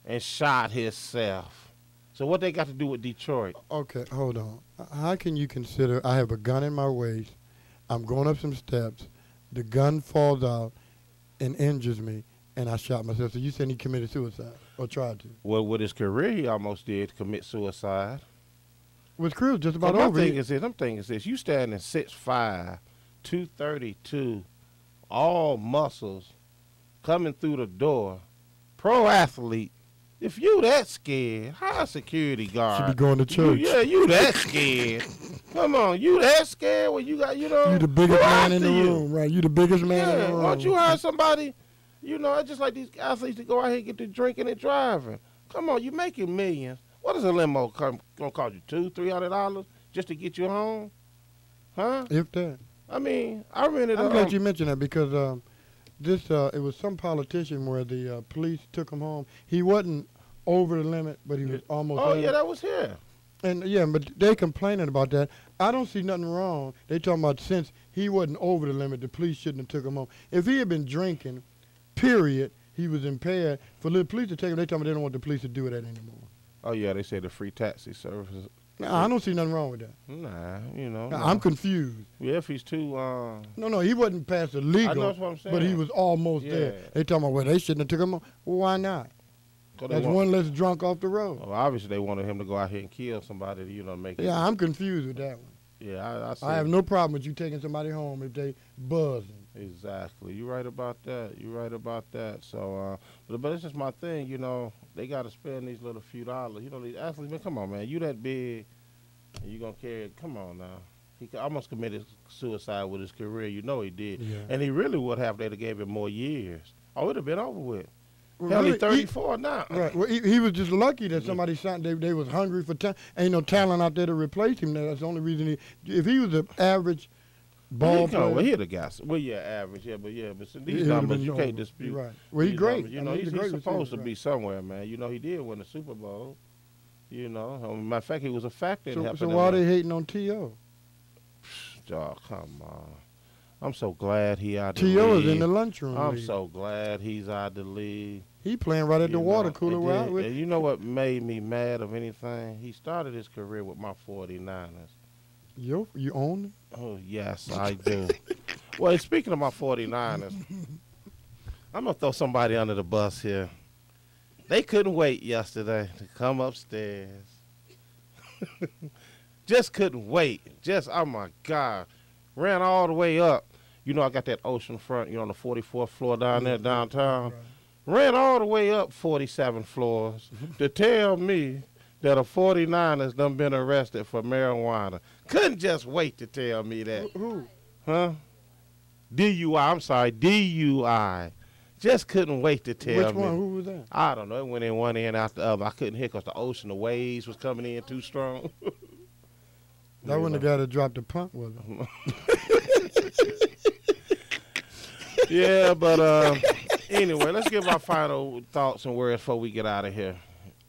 and shot himself. So what they got to do with Detroit? Okay, hold on. How can you consider I have a gun in my waist, I'm going up some steps, the gun falls out and injures me, and I shot myself? So you saying he committed suicide or tried to? Well, with his career, he almost did commit suicide. With Cruz just about I'm over. thinking is this. You standing 6'5", 232, all muscles, coming through the door, pro athlete. If you that scared, how a security guard? Should be going to church. You that scared. Come on, you that scared when you got, You the biggest man in the room, right? You the biggest man in the room. Why don't you hire somebody, just like these athletes to go out here and get to drinking and driving. Come on, you making millions. What is a limo gonna cost you, $200-$300 just to get you home? Huh? If that. I mean, I rented. I'm glad you mentioned that because it was some politician where the police took him home. He wasn't over the limit, but he was almost. Oh, over. yeah, that was here. And but they complaining about that. I don't see nothing wrong. They talking about since he wasn't over the limit, the police shouldn't have took him home. If he had been drinking, period, he was impaired. For the police to take him, they talking about they don't want the police to do that anymore. Oh yeah, they say the free taxi services. Nah, I don't see nothing wrong with that. Nah, I'm confused. Yeah, if he's too. No, he wasn't past the legal. I know that's what I'm saying. But he was almost there. They talking about, well, they shouldn't have took him home. Well, why not? That's one less drunk off the road. Well, obviously, they wanted him to go out here and kill somebody to, make it. Yeah, I'm confused with that one. Yeah, I see. I have no problem with you taking somebody home if they buzzing. Exactly. You're right about that. So, but it's just my thing, they got to spend these little few dollars. These athletes, man, come on, man. You that big, and you going to carry it. Come on now. He almost committed suicide with his career. He did. Yeah. And he really would have. They'd have gave him more years. Oh, it would have been over with. Well, Hell, really, he's 34 now. Right. Well, he was just lucky that somebody signed. They was hungry for talent. Ain't no talent out there to replace him. That's the only reason if he was an average ball player. He the guy. Well, yeah, average. Yeah, but these He numbers been you can't over. dispute. You're right. Well, he's great. Numbers, I mean, he's a great supposed receiver, to be somewhere, man. He did win the Super Bowl. Matter of fact, he was a factor in helping. So why they hating on T.O.? Oh, come on. I'm so glad he out the league. T.O. is in the lunchroom. I'm so glad he's out the league. He playing right at the water cooler where I was. And you know what made me mad of anything? He started his career with my 49ers. You own it? Oh, yes, I do. Well, speaking of my 49ers, I'm going to throw somebody under the bus here. They couldn't wait yesterday to come upstairs. Just couldn't wait. Oh, my God. Ran all the way up. I got that ocean front, on the 44th floor down there downtown. Right. Ran all the way up 47 floors to tell me that a 49ers done been arrested for marijuana. Couldn't just wait to tell me that. Who? Huh? DUI. I'm sorry, DUI. Just couldn't wait to tell me. Which one? Who was that? I don't know. It went in one end after the other. I couldn't hear because the ocean, the waves was coming in too strong. That wasn't the guy that dropped the punt, was it? Yeah, but anyway, let's give our final thoughts and words before we get out of here.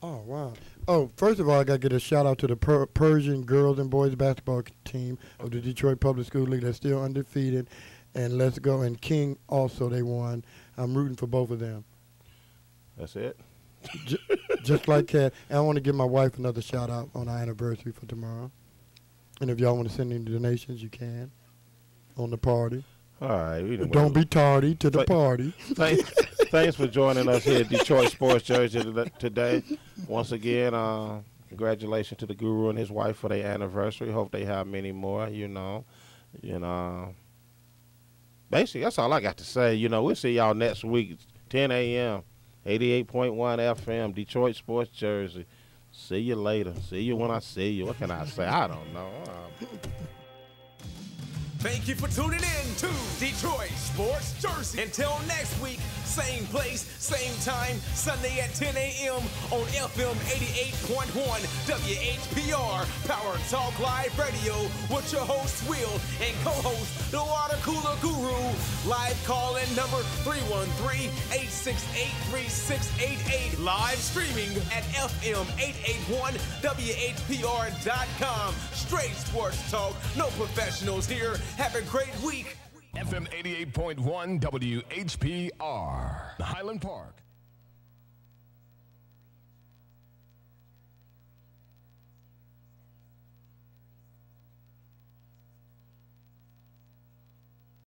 Oh, wow. Oh, first of all, I got to get a shout-out to the Persian girls and boys basketball team of the Detroit Public School League. They're still undefeated. And Let's Go and King also, they won. I'm rooting for both of them. That's it? Just like Kat. And I want to give my wife another shout-out on our anniversary for tomorrow. And if y'all want to send any donations, you can on the party. All right. Don't be tardy to the party. Thanks for joining us here at Detroit Sports Jersey today. Once again, congratulations to the Guru and his wife for their anniversary. Hope they have many more, Basically, that's all I got to say. We'll see y'all next week, 10 a.m., 88.1 FM, Detroit Sports Jersey. See you later. See you when I see you. What can I say? I don't know. Thank you for tuning in to Detroit Sports Jersey. Until next week, same place, same time, Sunday at 10 a.m. on FM 88.1 WHPR, Power Talk Live Radio with your host, Will, and co-host, the Water Cooler Guru. Live call-in number 313-868-3688. Live streaming at FM881WHPR.com. Straight sports talk, no professionals here. Have a great week. FM 88.1 WHPR, Highland Park.